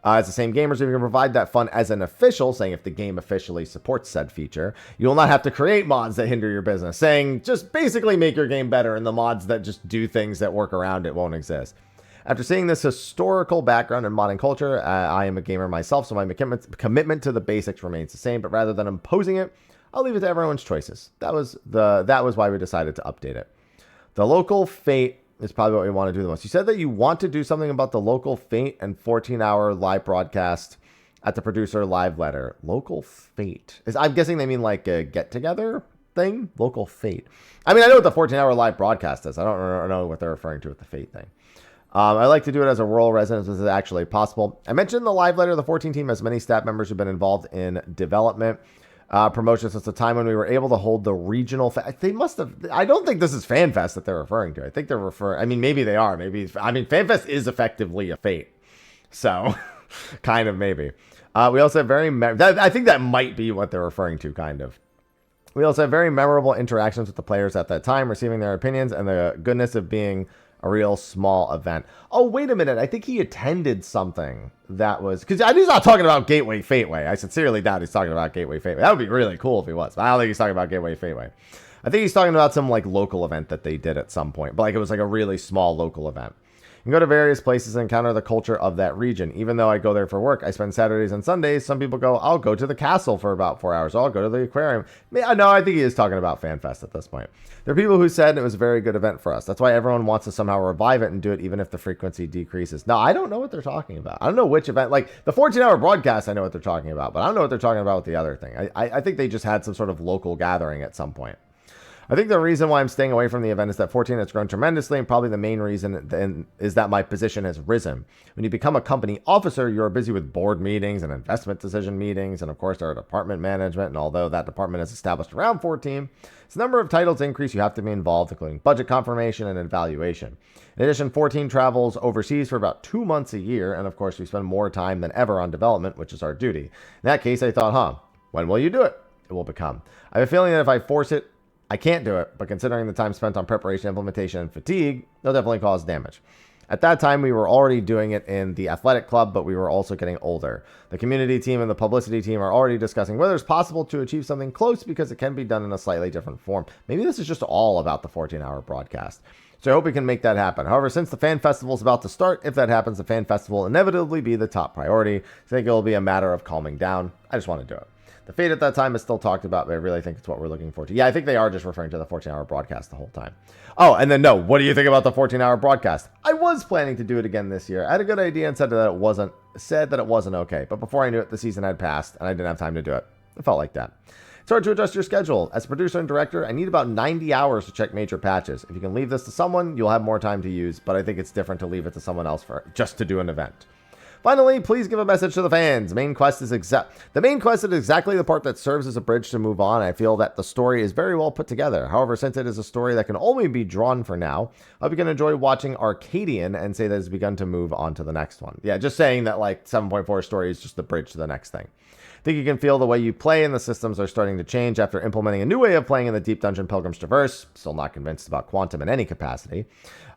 As the same gamers, if you can provide that fun as an official, saying if the game officially supports said feature, you will not have to create mods that hinder your business, saying just basically make your game better and the mods that just do things that work around it won't exist. After seeing this historical background in modern culture, I am a gamer myself, so my commitment to the basics remains the same, but rather than imposing it, I'll leave it to everyone's choices. That was why we decided to update it. The local F.A.T.E is probably what we want to do the most. You said that you want to do something about the local F.A.T.E and 14-hour live broadcast at the producer live letter. Local F.A.T.E. I'm guessing they mean like a get-together thing? Local F.A.T.E. I mean, I know what the 14-hour live broadcast is. I don't know what they're referring to with the F.A.T.E thing. I like to do it as a rural resident as is actually possible. I mentioned in the live letter, the 14 team has many staff members who've been involved in development. Promotion since the time when we were able to hold the regional. They must have. I don't think this is FanFest that they're referring to. I think they're referring. I mean, maybe they are. Maybe. I mean, FanFest is effectively a F.A.T.E, so kind of maybe. We also have very. I think that might be what they're referring to. Kind of. We also have very memorable interactions with the players at that time, receiving their opinions and the goodness of being a real small event. Oh, wait a minute. I think he attended something that was... Because he's not talking about Gateway Fateway. I sincerely doubt he's talking about Gateway Fateway. That would be really cool if he was. But I don't think he's talking about Gateway Fateway. I think he's talking about some like local event that they did at some point. But like it was like a really small local event. You can go to various places and encounter the culture of that region. Even though I go there for work, I spend Saturdays and Sundays. Some people go, I'll go to the castle for about 4 hours. I'll go to the aquarium. No, I think he is talking about FanFest at this point. There are people who said it was a very good event for us. That's why everyone wants to somehow revive it and do it even if the frequency decreases. No, I don't know what they're talking about. I don't know which event. Like the 14-hour broadcast, I know what they're talking about. But I don't know what they're talking about with the other thing. I think they just had some sort of local gathering at some point. I think the reason why I'm staying away from the event is that 14 has grown tremendously, and probably the main reason then is that my position has risen. When you become a company officer, you're busy with board meetings and investment decision meetings, and of course our department management, and although that department is established around 14, as the number of titles increase, you have to be involved, including budget confirmation and evaluation. In addition, 14 travels overseas for about 2 months a year, and of course we spend more time than ever on development, which is our duty. In that case, I thought, when will you do it? It will become. I have a feeling that if I force it, I can't do it, but considering the time spent on preparation, implementation, and fatigue, it'll definitely cause damage. At that time, we were already doing it in the athletic club, but we were also getting older. The community team and the publicity team are already discussing whether it's possible to achieve something close because it can be done in a slightly different form. Maybe this is just all about the 14-hour broadcast. So I hope we can make that happen. However, since the fan festival is about to start, if that happens, the fan festival will inevitably be the top priority. I think it will be a matter of calming down. I just want to do it. The F.A.T.E at that time is still talked about, but I really think it's what we're looking forward to. Yeah, I think they are just referring to the 14-hour broadcast the whole time. Oh, and then no, what do you think about the 14-hour broadcast? I was planning to do it again this year. I had a good idea and said that it wasn't okay. But before I knew it, the season had passed, and I didn't have time to do it. It felt like that. It's hard to adjust your schedule. As a producer and director, I need about 90 hours to check major patches. If you can leave this to someone, you'll have more time to use, but I think it's different to leave it to someone else just to do an event. Finally, please give a message to the fans. The main quest is exactly the part that serves as a bridge to move on. I feel that the story is very well put together. However, since it is a story that can only be drawn for now, I hope you can enjoy watching Arcadian and say that it's begun to move on to the next one. Yeah, just saying that like 7.4 story is just the bridge to the next thing. I think you can feel the way you play and the systems are starting to change after implementing a new way of playing in the Deep Dungeon Pilgrim's Traverse. Still not convinced about Quantum in any capacity.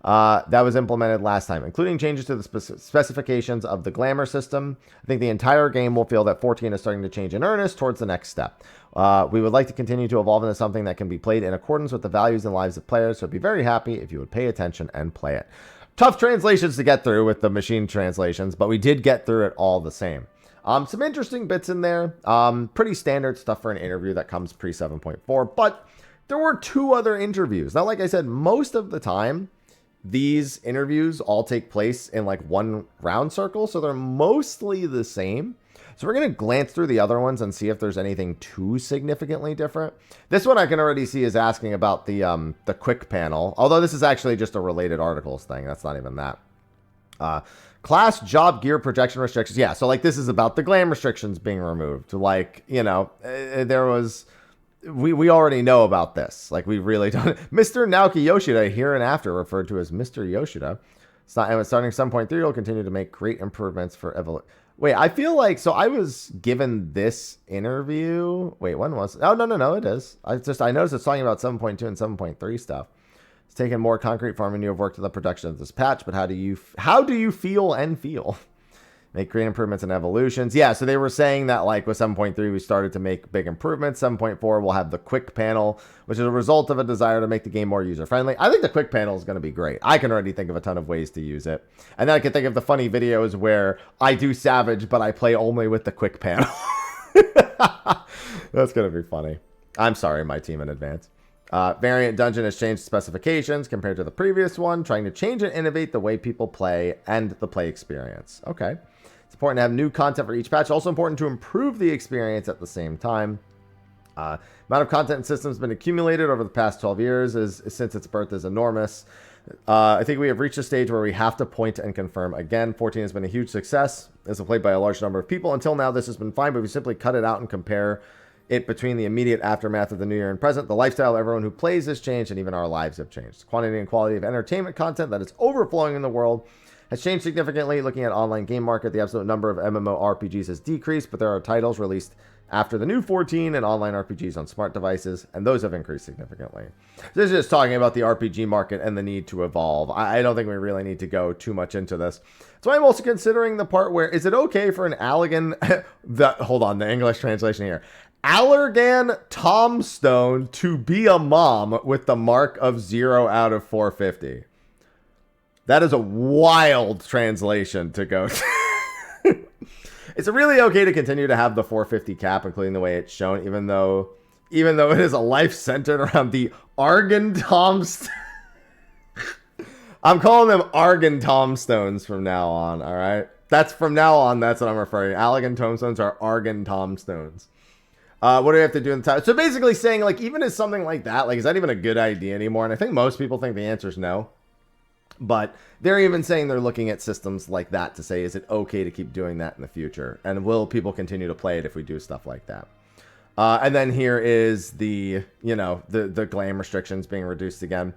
That was implemented last time, including changes to the specifications of the Glamour system. I think the entire game will feel that 14 is starting to change in earnest towards the next step. We would like to continue to evolve into something that can be played in accordance with the values and lives of players, so I'd be very happy if you would pay attention and play it. Tough translations to get through with the machine translations, but we did get through it all the same. Some interesting bits in there. Pretty standard stuff for an interview that comes pre 7.4, but there were 2 other interviews. Now, like I said, most of the time, these interviews all take place in like one round circle, so they're mostly the same. So we're going to glance through the other ones and see if there's anything too significantly different. This one I can already see is asking about the quick panel, although this is actually just a related articles thing. That's not even that. Class, job, gear, projection restrictions. Yeah, so like this is about the glam restrictions being removed. Like, you know, there was... We already know about this. Like, we really don't. Mr. Naoki Yoshida, here and after referred to as Mr. Yoshida. Starting 7.3, will continue to make great improvements for evolution. Wait, I feel like, so I was given this interview. Wait, when was it? Oh, no, it is. I noticed it's talking about 7.2 and 7.3 stuff. It's taken more concrete form and you have worked on the production of this patch, but how do you feel and feel? Make great improvements and evolutions. Yeah, so they were saying that like with 7.3, we started to make big improvements. 7.4 will have the quick panel, which is a result of a desire to make the game more user-friendly. I think the quick panel is going to be great. I can already think of a ton of ways to use it. And then I can think of the funny videos where I do Savage, but I play only with the quick panel. That's going to be funny. I'm sorry, my team in advance. Variant Dungeon has changed specifications compared to the previous one, trying to change and innovate the way people play and the play experience. Okay. It's important to have new content for each patch. Also important to improve the experience at the same time. Amount of content and systems has been accumulated over the past 12 years since its birth is enormous. I think we have reached a stage where we have to point and confirm again. 14 has been a huge success. It's been played by a large number of people. Until now, this has been fine, but we simply cut it out and compare it between the immediate aftermath of the new year and present. The lifestyle of everyone who plays has changed, and even our lives have changed. Quantity and quality of entertainment content that is overflowing in the world has changed significantly. Looking at online game market, the absolute number of MMORPGs has decreased, but there are titles released after the new 14 and online RPGs on smart devices, and those have increased significantly. This is just talking about the RPG market and the need to evolve. I don't think we really need to go too much into this. So I'm also considering the part where, is it okay for an Allergan, hold on, the English translation here, Allergan Tombstone to be a mom with the mark of 0 out of 450? That is a wild translation to go to. It's really okay to continue to have the 450 cap, including the way it's shown, even though it is a life centered around the Argan Tombstone. I'm calling them Argan Tombstones from now on, all right? That's from now on, that's what I'm referring to. Allergan Tombstones are Argan Tombstones. What do we have to do in the time? So basically saying, like, even as something like that, like, is that even a good idea anymore? And I think most people think the answer is no. But they're even saying they're looking at systems like that to say, is it okay to keep doing that in the future? And will people continue to play it if we do stuff like that? And then here is the, the glam restrictions being reduced again.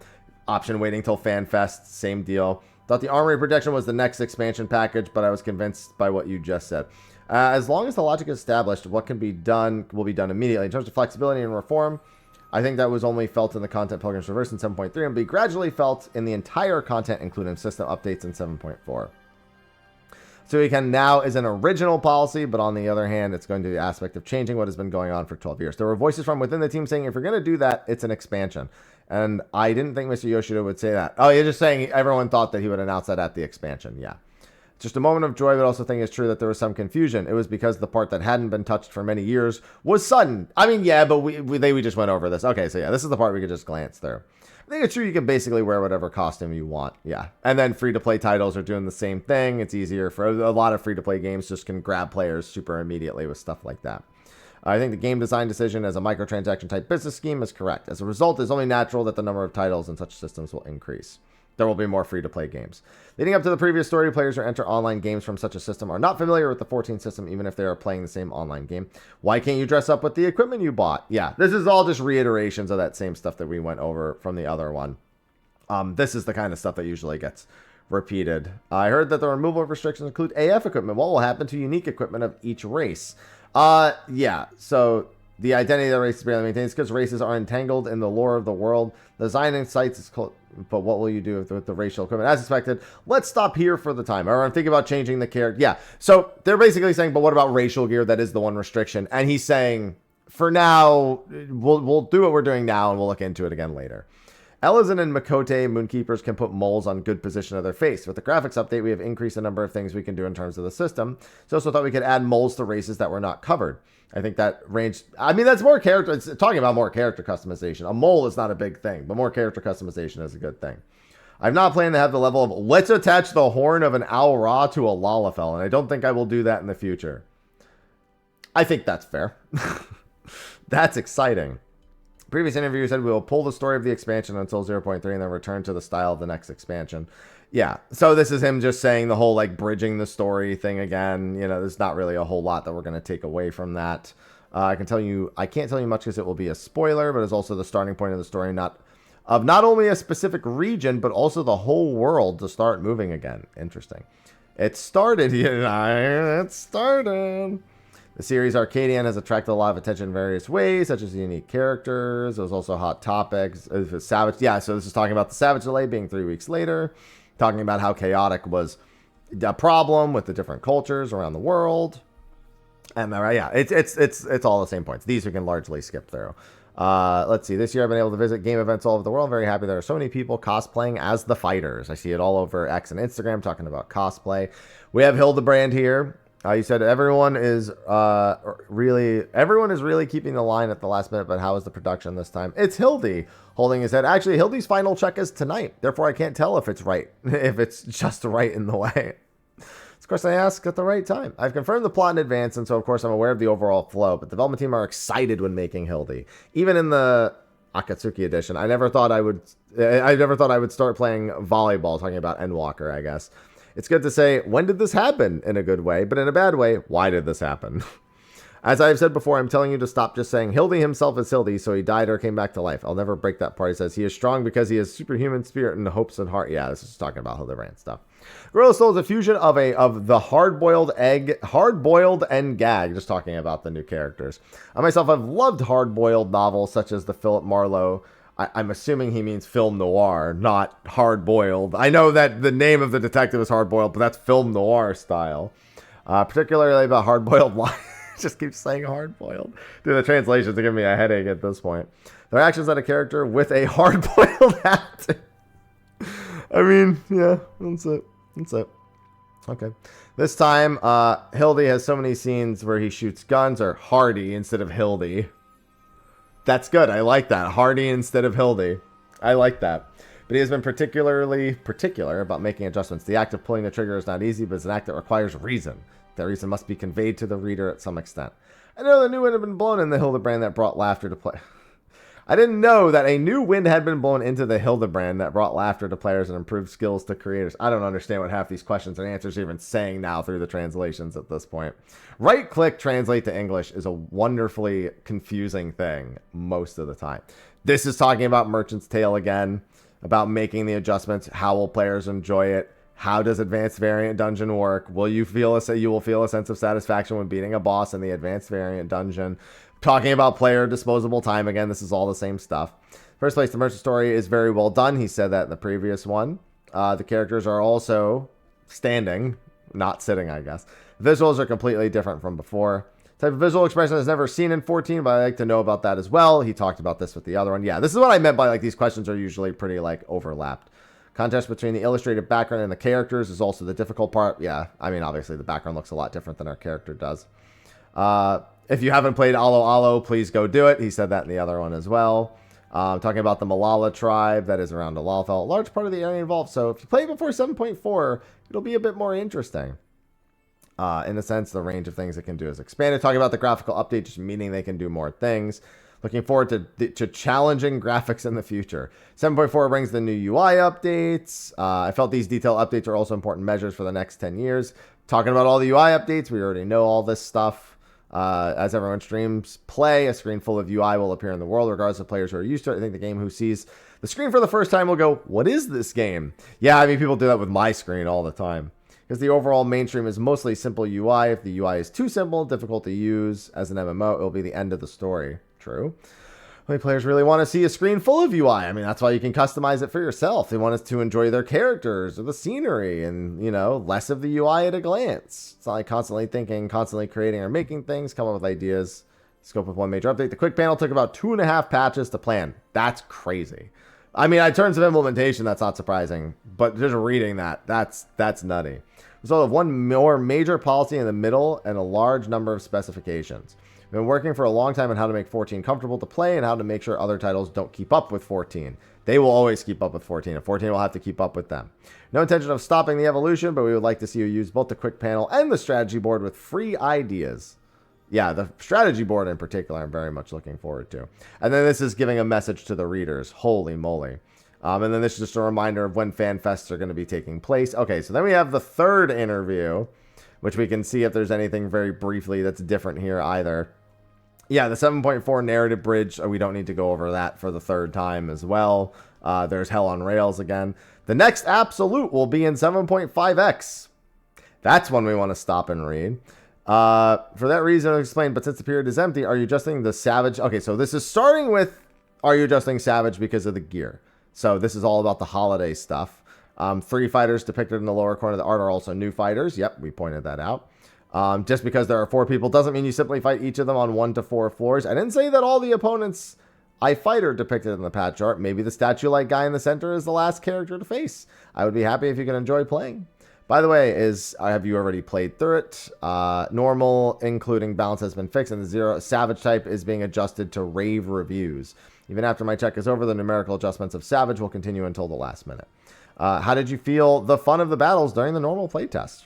Option waiting till FanFest, same deal. Thought the armory protection was the next expansion package, but I was convinced by what you just said. As long as the logic is established, what can be done will be done immediately. In terms of flexibility and reform, I think that was only felt in the content Pilgrim's Reverse in 7.3 and be gradually felt in the entire content, including system updates in 7.4. So we can now is an original policy, but on the other hand, it's going to the aspect of changing what has been going on for 12 years. There were voices from within the team saying, if you're going to do that, it's an expansion. And I didn't think Mr. Yoshida would say that. Oh, you're just saying everyone thought that he would announce that at the expansion. Yeah. Just a moment of joy, but also think it's true that there was some confusion. It was because the part that hadn't been touched for many years was sudden. I mean, yeah, but we just went over this. Okay, so yeah, this is the part we could just glance through. I think it's true you can basically wear whatever costume you want. Yeah. And then free-to-play titles are doing the same thing. It's easier for a lot of free-to-play games, just can grab players super immediately with stuff like that. I think the game design decision as a microtransaction type business scheme is correct. As a result, it's only natural that the number of titles in such systems will increase. There will be more free-to-play games. Leading up to the previous story, players who enter online games from such a system are not familiar with the 14 system, even if they are playing the same online game. Why can't you dress up with the equipment you bought? Yeah, this is all just reiterations of that same stuff that we went over from the other one. This is the kind of stuff that usually gets repeated. I heard that the removal of restrictions include AF equipment. What will happen to unique equipment of each race? Yeah, so the identity of the race is barely maintained because races are entangled in the lore of the world. The design and sites is called, but what will you do with the racial equipment? As expected, let's stop here for the time. Or I'm thinking about changing the character. Yeah, so they're basically saying, but what about racial gear? That is the one restriction. And he's saying, for now, we'll do what we're doing now, and we'll look into it again later. Elizan and Makote Moonkeepers can put moles on good position of their face. With the graphics update, we have increased the number of things we can do in terms of the system. So also thought we could add moles to races that were not covered. I think that range, I mean, that's more character. It's talking about more character customization. A mole is not a big thing, but more character customization is a good thing. I'm not planning to have the level of, let's attach the horn of an Owl Ra to a Lalafell, and I don't think I will do that in the future. I think that's fair. That's exciting. Previous interview said we will pull the story of the expansion until 0.3 and then return to the style of the next expansion. Yeah, so this is him just saying the whole like bridging the story thing again. You know, there's not really a whole lot that we're going to take away from that. I can't tell you much because it will be a spoiler, but it's also the starting point of the story, not only a specific region, but also the whole world to start moving again. Interesting. It started. It started. The series Arcadia has attracted a lot of attention in various ways, such as the unique characters. There was also hot topics. Savage, yeah, so this is talking about the Savage delay being 3 weeks later. Talking about how chaotic was a problem with the different cultures around the world. And yeah, it's all the same points. These we can largely skip through. Let's see. This year I've been able to visit game events all over the world. I'm very happy there are so many people cosplaying as the fighters. I see it all over X and Instagram talking about cosplay. We have Hildebrand here. You said everyone is really keeping the line at the last minute, but how is the production this time? It's Hildy holding his head. Actually, Hildy's final check is tonight. Therefore, I can't tell if it's right, if it's just right in the way. Of course, I ask at the right time. I've confirmed the plot in advance, and so of course I'm aware of the overall flow, but the development team are excited when making Hildy. Even in the Akatsuki edition, I never thought I would start playing volleyball, talking about Endwalker, I guess. It's good to say, when did this happen in a good way, but in a bad way, why did this happen? As I've said before, I'm telling you to stop just saying Hildy himself is Hildy, so he died or came back to life. I'll never break that part. He says he is strong because he has superhuman spirit and hopes and heart. Yeah, this is talking about Hildebrand stuff. Gorilla Soul is a fusion of the hard-boiled and gag, just talking about the new characters. I myself have loved hard-boiled novels such as the Philip Marlowe. I'm assuming he means film noir, not hard-boiled. I know that the name of the detective is hard-boiled, but that's film noir style. Particularly about hard-boiled lines. Just keep saying hard-boiled. Dude, the translations are giving me a headache at this point. Their actions on a character with a hard-boiled hat. I mean, yeah, that's it. That's it. Okay. This time, Hildy has so many scenes where he shoots guns, or Hardy instead of Hildy. That's good. I like that. Hardy instead of Hildy. I like that. But he has been particularly particular about making adjustments. The act of pulling the trigger is not easy, but it's an act that requires reason. That reason must be conveyed to the reader at some extent. I know the new wind had been blown in the Hildebrand that brought laughter to play. I didn't know that a new wind had been blown into the Hildebrand that brought laughter to players and improved skills to creators. I don't understand what half these questions and answers are even saying now through the translations at this point. Right-click translate to English is a wonderfully confusing thing most of the time. This is talking about Merchant's Tale again, about making the adjustments. How will players enjoy it? How does advanced variant dungeon work? You will feel a sense of satisfaction when beating a boss in the advanced variant dungeon. Talking about player disposable time again. This is all the same stuff. First place, the merchant story is very well done. He said that in the previous one. The characters are also standing, not sitting, I guess. The visuals are completely different from before. Type of visual expression is never seen in 14, but I like to know about that as well. He talked about this with the other one. Yeah, this is what I meant by these questions are usually pretty overlapped. Contrast between the illustrated background and the characters is also the difficult part. Yeah, I mean, obviously the background looks a lot different than our character does. If you haven't played Alo Alo, please go do it. He said that in the other one as well. Talking about the Malala tribe that is around Alalfell. A large part of the area involved. So if you play before 7.4, it'll be a bit more interesting. In a sense, the range of things it can do is expanded. Talking about the graphical update, just meaning they can do more things. Looking forward to challenging graphics in the future. 7.4 brings the new UI updates. I felt these detailed updates are also important measures for the next 10 years. Talking about all the UI updates, we already know all this stuff. As everyone streams play, a screen full of UI will appear in the world, regardless of players who are used to it. I think the game who sees the screen for the first time will go, what is this game? Yeah, I mean, people do that with my screen all the time. Because the overall mainstream is mostly simple UI. If the UI is too simple, difficult to use as an MMO, it will be the end of the story. True. Many players really want to see a screen full of UI. I mean, that's why you can customize it for yourself. They want us to enjoy their characters or the scenery and, less of the UI at a glance. It's not like constantly thinking, constantly creating or making things, come up with ideas. Scope of one major update. The quick panel took about 2.5 patches to plan. That's crazy. I mean, in terms of implementation, that's not surprising. But just reading that's nutty. Result of one more major policy in the middle and a large number of specifications. We've been working for a long time on how to make 14 comfortable to play and how to make sure other titles don't keep up with 14. They will always keep up with 14, and 14 will have to keep up with them. No intention of stopping the evolution, but we would like to see you use both the quick panel and the strategy board with free ideas. Yeah, the strategy board in particular, I'm very much looking forward to. And then this is giving a message to the readers. Holy moly. And then this is just a reminder of when fan fests are going to be taking place. Okay, so then we have the third interview, which we can see if there's anything very briefly that's different here either. Yeah, the 7.4 narrative bridge, we don't need to go over that for the third time as well. There's Hell on Rails again. The next absolute will be in 7.5x. That's one we want to stop and read. For that reason, I'll explain, but since the period is empty, are you adjusting the Savage? Okay, so this is starting with, are you adjusting Savage because of the gear? So this is all about the holiday stuff. 3 fighters depicted in the lower corner of the art are also new fighters. Yep, we pointed that out. Just because there are 4 people doesn't mean you simply fight each of them on 1 to 4 floors. I didn't say that all the opponents I fight are depicted in the patch art. Maybe the statue-like guy in the center is the last character to face. I would be happy if you can enjoy playing. By the way, have you already played through it? Normal, including balance, has been fixed, and the 0 Savage type is being adjusted to rave reviews. Even after my check is over, the numerical adjustments of Savage will continue until the last minute. How did you feel the fun of the battles during the normal playtest?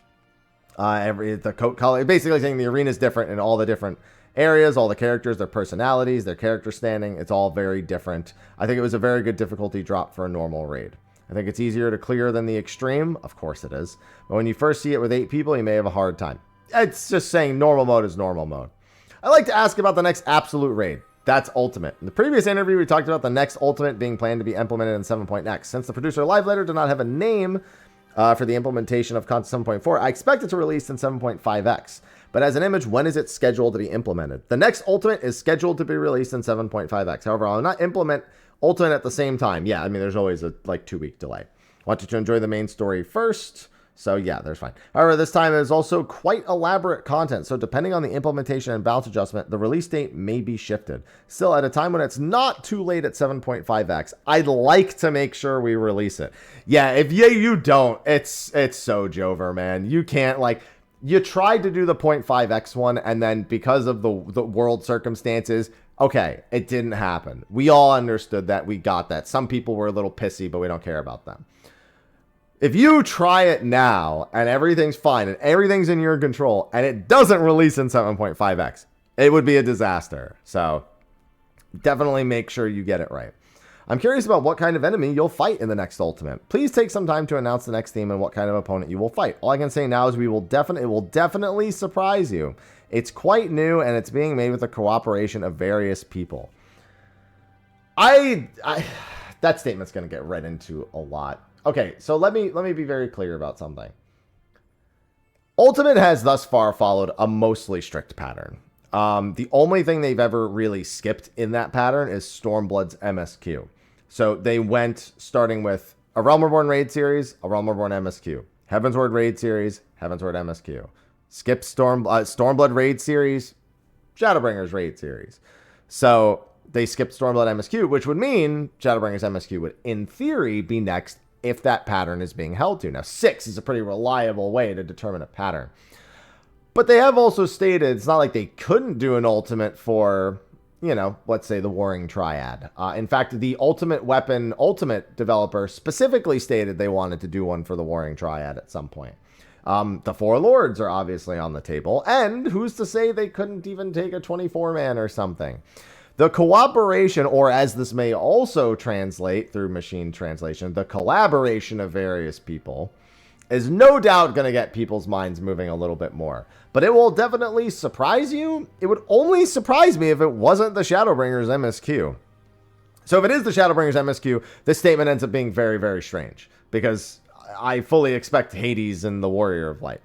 The coat color, basically saying the arena is different in all the different areas, all the characters, their personalities, their character standing. It's all very different. I think it was a very good difficulty drop for a normal raid. I think it's easier to clear than the extreme. Of course it is. But when you first see it with 8 people, you may have a hard time. It's just saying normal mode is normal mode. I like to ask about the next absolute raid. That's Ultimate. In the previous interview, we talked about the next Ultimate being planned to be implemented in 7.x. Since the producer live letter did not have a name for the implementation of content 7.4, I expect it to release in 7.5x. But as an image, when is it scheduled to be implemented? The next Ultimate is scheduled to be released in 7.5x. However, I'll not implement Ultimate at the same time. Yeah, I mean, there's always a 2-week delay. Want you to enjoy the main story first. So yeah, there's fine. However, this time is also quite elaborate content. So depending on the implementation and balance adjustment, the release date may be shifted. Still, at a time when it's not too late at 7.5x, I'd like to make sure we release it. Yeah, if you don't, it's so Jover, man. You can't, you tried to do the 0.5x one, and then because of the world circumstances, okay, it didn't happen. We all understood that. We got that. Some people were a little pissy, but we don't care about them. If you try it now and everything's fine and everything's in your control and it doesn't release in 7.5x, it would be a disaster. So definitely make sure you get it right. I'm curious about what kind of enemy you'll fight in the next Ultimate. Please take some time to announce the next theme and what kind of opponent you will fight. All I can say now is it will definitely surprise you. It's quite new and it's being made with the cooperation of various people. That statement's going to get read into a lot. Okay, so let me be very clear about something. Ultimate has thus far followed a mostly strict pattern. The only thing they've ever really skipped in that pattern is Stormblood's MSQ. So they went starting with a Realm Reborn raid series, a Realm Reborn MSQ. Heavensward raid series, Heavensward MSQ. Skip Stormblood raid series, Shadowbringers raid series. So they skipped Stormblood MSQ, which would mean Shadowbringers MSQ would, in theory, be next if that pattern is being held to. Now, 6 is a pretty reliable way to determine a pattern. But they have also stated it's not like they couldn't do an Ultimate for, let's say the Warring Triad. In fact, the Ultimate Weapon Ultimate developer specifically stated they wanted to do one for the Warring Triad at some point. The 4 Lords are obviously on the table. And who's to say they couldn't even take a 24-man or something? The cooperation, or as this may also translate through machine translation, the collaboration of various people is no doubt going to get people's minds moving a little bit more. But it will definitely surprise you. It would only surprise me if it wasn't the Shadowbringers MSQ. So if it is the Shadowbringers MSQ, this statement ends up being very, very strange. Because I fully expect Hades and the Warrior of Light.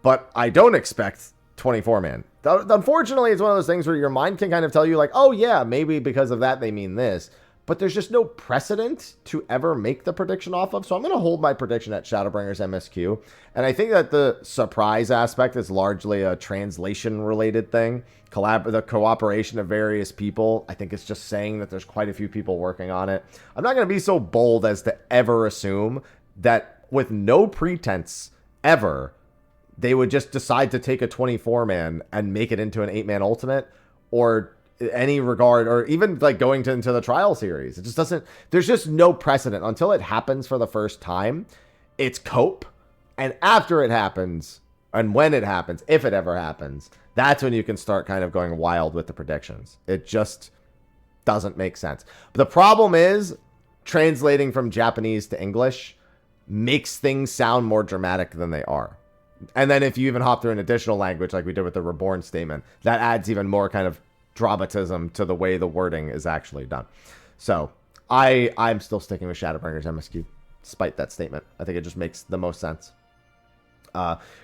But I don't expect 24-man. Unfortunately, it's one of those things where your mind can kind of tell you oh yeah, maybe because of that they mean this. But there's just no precedent to ever make the prediction off of. So I'm going to hold my prediction at Shadowbringers MSQ. And I think that the surprise aspect is largely a translation-related thing. The cooperation of various people. I think it's just saying that there's quite a few people working on it. I'm not going to be so bold as to ever assume that with no pretense ever, they would just decide to take a 24-man and make it into an 8-man Ultimate, or any regard, or even going into the trial series. It just doesn't, there's just no precedent until it happens for the first time. It's cope. And after it happens, and when it happens, if it ever happens, that's when you can start kind of going wild with the predictions. It just doesn't make sense. But the problem is translating from Japanese to English makes things sound more dramatic than they are. And then if you even hop through an additional language like we did with the Reborn statement, that adds even more kind of dramatism to the way the wording is actually done. So I'm still sticking with Shadowbringers MSQ, despite that statement. I think it just makes the most sense.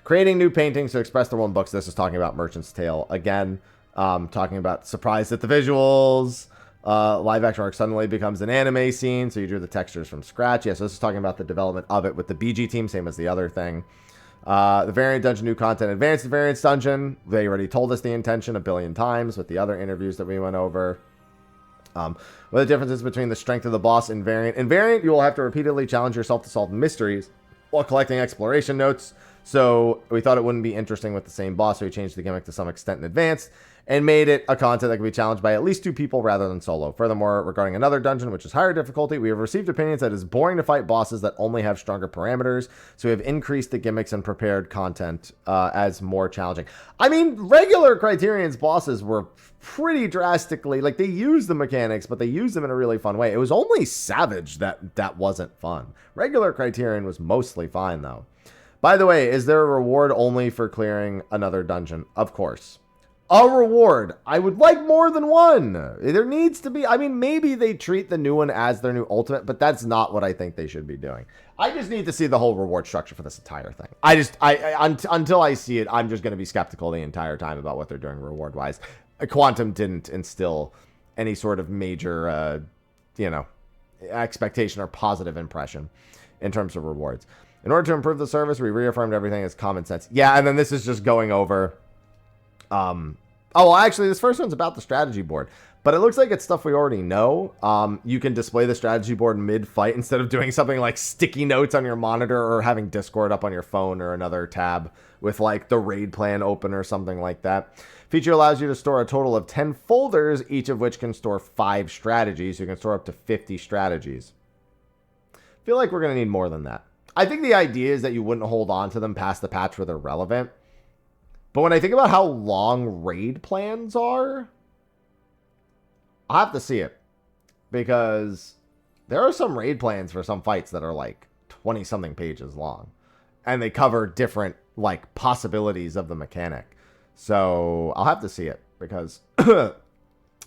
Creating new paintings to express their own books. This is talking about Merchant's Tale again. Talking about surprised at the visuals. Live action arc suddenly becomes an anime scene, so you drew the textures from scratch. Yeah, so this is talking about the development of it with the BG team, same as the other thing. The variant dungeon, new content, advanced variants dungeon. They already told us the intention a billion times with the other interviews that we went over. What are the differences between the strength of the boss and variant? In variant, you will have to repeatedly challenge yourself to solve mysteries while collecting exploration notes. So we thought it wouldn't be interesting with the same boss, so we changed the gimmick to some extent in advance and made it a content that can be challenged by at least 2 people rather than solo. Furthermore, regarding another dungeon, which is higher difficulty, we have received opinions that it is boring to fight bosses that only have stronger parameters, so we have increased the gimmicks and prepared content as more challenging. I mean, regular Criterion's bosses were pretty drastically, like, they used the mechanics, but they used them in a really fun way. It was only Savage that wasn't fun. Regular Criterion was mostly fine, though. By the way, is there a reward only for clearing another dungeon? Of course. A reward. I would like more than one. There needs to be. I mean, maybe they treat the new one as their new ultimate, but that's not what I think they should be doing. I just need to see the whole reward structure for this entire thing. Until I see it, I'm just going to be skeptical the entire time about what they're doing reward-wise. Quantum didn't instill any sort of major, expectation or positive impression in terms of rewards. In order to improve the service, we reaffirmed everything as common sense. Yeah, and then this is just going over... actually, this first one's about the strategy board, but it looks like it's stuff we already know. You can display the strategy board mid-fight instead of doing something like sticky notes on your monitor or having Discord up on your phone or another tab with like the raid plan open or something like that. Feature allows you to store a total of 10 folders, each of which can store 5 strategies. You can store up to 50 strategies. I feel like we're going to need more than that. I think the idea is that you wouldn't hold on to them past the patch where they're relevant. But when I think about how long raid plans are, I'll have to see it. Because there are some raid plans for some fights that are like 20-something pages long. And they cover different like possibilities of the mechanic. So I'll have to see it because it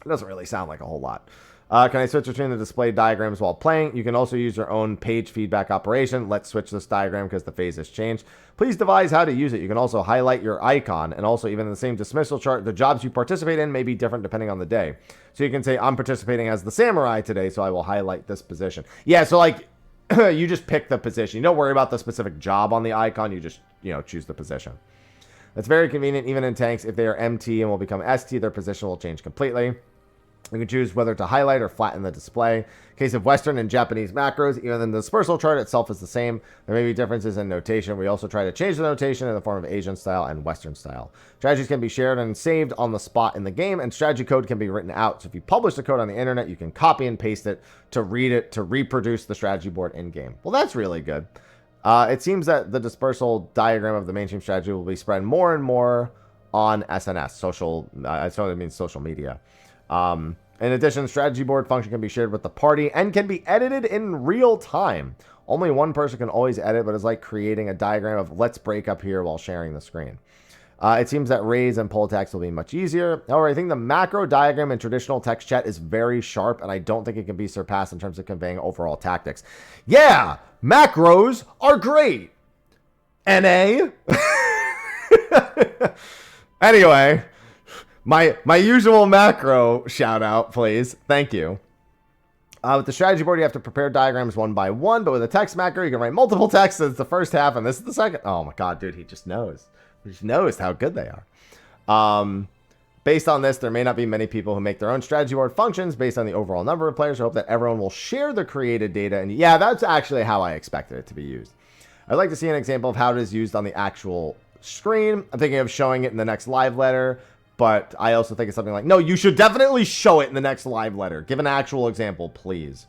doesn't really sound like a whole lot. Can I switch between the display diagrams while playing? You can also use your own page feedback operation. Let's switch this diagram because the phase has changed. Please devise how to use it. You can also highlight your icon, and also even in the same dismissal chart, the jobs you participate in may be different depending on the day. So you can say, I'm participating as the samurai today, so I will highlight this position. Yeah, so like, you just pick the position. You don't worry about the specific job on the icon. You just, choose the position. That's very convenient, even in tanks. If they are MT and will become ST, their position will change completely. You can choose whether to highlight or flatten the display. In case of Western and Japanese macros, even then the dispersal chart itself is the same. There may be differences in notation. We also try to change the notation in the form of Asian style and Western style. Strategies can be shared and saved on the spot in the game, and strategy code can be written out. So if you publish the code on the internet, you can copy and paste it to read it, to reproduce the strategy board in-game. Well, that's really good. It seems that the dispersal diagram of the mainstream strategy will be spread more and more on SNS, social, so it means social media. In addition, strategy board function can be shared with the party and can be edited in real time. Only one person can always edit, but it's like creating a diagram of let's break up here while sharing the screen. It seems that raise and pull attacks will be much easier. However, I think the macro diagram in traditional text chat is very sharp, and I don't think it can be surpassed in terms of conveying overall tactics. Yeah, macros are great. NA. Anyway. My usual macro shout out, please. Thank you. With the strategy board, you have to prepare diagrams one by one, but with a text macro, you can write multiple texts. It's the first half, and this is the second. Oh my god, dude, he just knows. He just knows how good they are. Based on this, there may not be many people who make their own strategy board functions based on the overall number of players. I hope that everyone will share the created data, and yeah, that's actually how I expected it to be used. I'd like to see an example of how it is used on the actual screen. I'm thinking of showing it in the next live letter. But I also think it's something like, no, you should definitely show it in the next live letter. Give an actual example, please.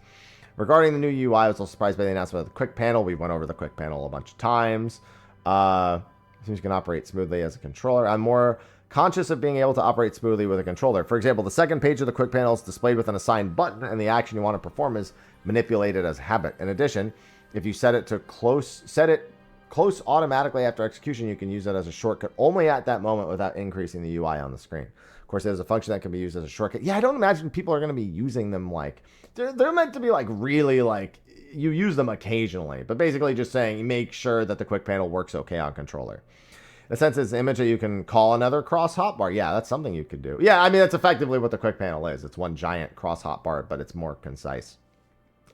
Regarding the new UI, I was a little surprised by the announcement of the quick panel. We went over the quick panel a bunch of times. Seems you can operate smoothly as a controller. I'm more conscious of being able to operate smoothly with a controller. For example, the second page of the quick panel is displayed with an assigned button, and the action you want to perform is manipulated as habit. In addition, if you set it close automatically after execution, you can use it as a shortcut only at that moment without increasing the UI on the screen. Of course, there's a function that can be used as a shortcut. Yeah, I don't imagine people are going to be using them like... They're meant to be like really like... You use them occasionally, but basically just saying make sure that the quick panel works okay on controller. In a sense, it's an image that you can call another cross hotbar. Yeah, that's something you could do. Yeah, I mean, that's effectively what the quick panel is. It's one giant cross hotbar, but it's more concise.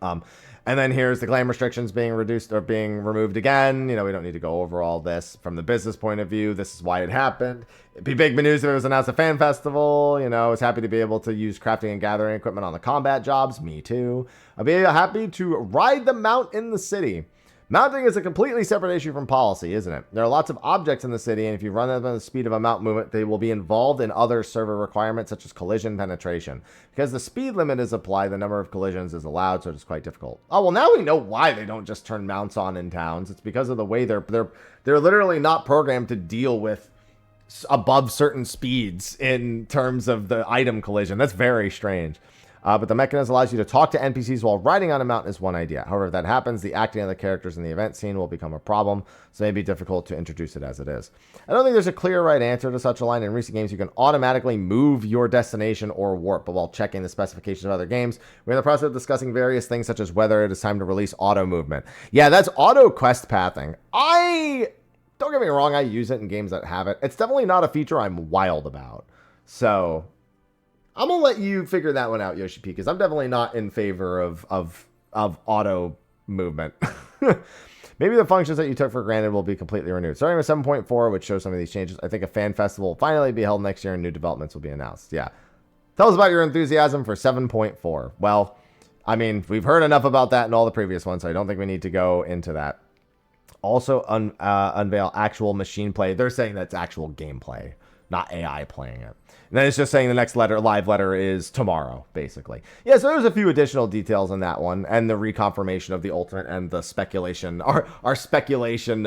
And then here's the claim restrictions being reduced or being removed again. You know, we don't need to go over all this from the business point of view. This is why it happened. It'd be big news if it was announced a fan festival. You know, I was happy to be able to use crafting and gathering equipment on the combat jobs. Me too. I'd be happy to ride the mount in the city. Mounting is a completely separate issue from policy, isn't it? There are lots of objects in the city, and if you run them at the speed of a mount movement, they will be involved in other server requirements, such as collision penetration. Because the speed limit is applied, the number of collisions is allowed, so it's quite difficult. Oh, well, now we know why they don't just turn mounts on in towns. It's because of the way they're literally not programmed to deal with above certain speeds in terms of the item collision. That's very strange. But the mechanism allows you to talk to NPCs while riding on a mountain is one idea. However, if that happens, the acting of the characters in the event scene will become a problem, so it may be difficult to introduce it as it is. I don't think there's a clear right answer to such a line. In recent games, you can automatically move your destination or warp, but while checking the specifications of other games, we're in the process of discussing various things such as whether it is time to release auto movement. Yeah, that's auto quest pathing. Don't get me wrong, I use it in games that have it. It's definitely not a feature I'm wild about. So I'm going to let you figure that one out, Yoshi-P, because I'm definitely not in favor of auto movement. Maybe the functions that you took for granted will be completely renewed. Starting with 7.4, which shows some of these changes, I think a fan festival will finally be held next year and new developments will be announced. Yeah. Tell us about your enthusiasm for 7.4. Well, I mean, we've heard enough about that in all the previous ones, so I don't think we need to go into that. Also, unveil actual machine play. They're saying that's actual gameplay, not AI playing it. And then it's just saying the next live letter is tomorrow, basically. Yeah, so there's a few additional details in that one, and the reconfirmation of the ultimate and the speculation, our speculation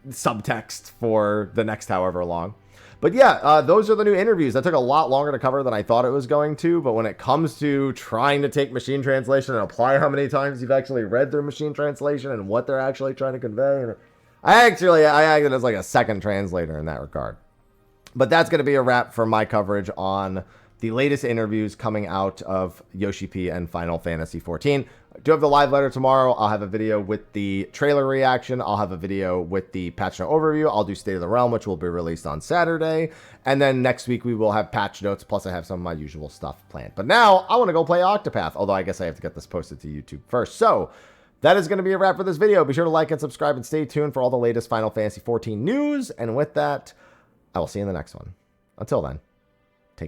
subtext for the next however long. But yeah, those are the new interviews. That took a lot longer to cover than I thought it was going to, but when it comes to trying to take machine translation and apply how many times you've actually read through machine translation and what they're actually trying to convey, I acted as like a second translator in that regard. But that's going to be a wrap for my coverage on the latest interviews coming out of Yoshi-P and Final Fantasy XIV. I do have the live letter tomorrow. I'll have a video with the trailer reaction. I'll have a video with the patch note overview. I'll do State of the Realm, which will be released on Saturday. And then next week we will have patch notes, plus I have some of my usual stuff planned. But now I want to go play Octopath, although I guess I have to get this posted to YouTube first. So that is going to be a wrap for this video. Be sure to like and subscribe and stay tuned for all the latest Final Fantasy XIV news. And with that, I will see you in the next one. Until then.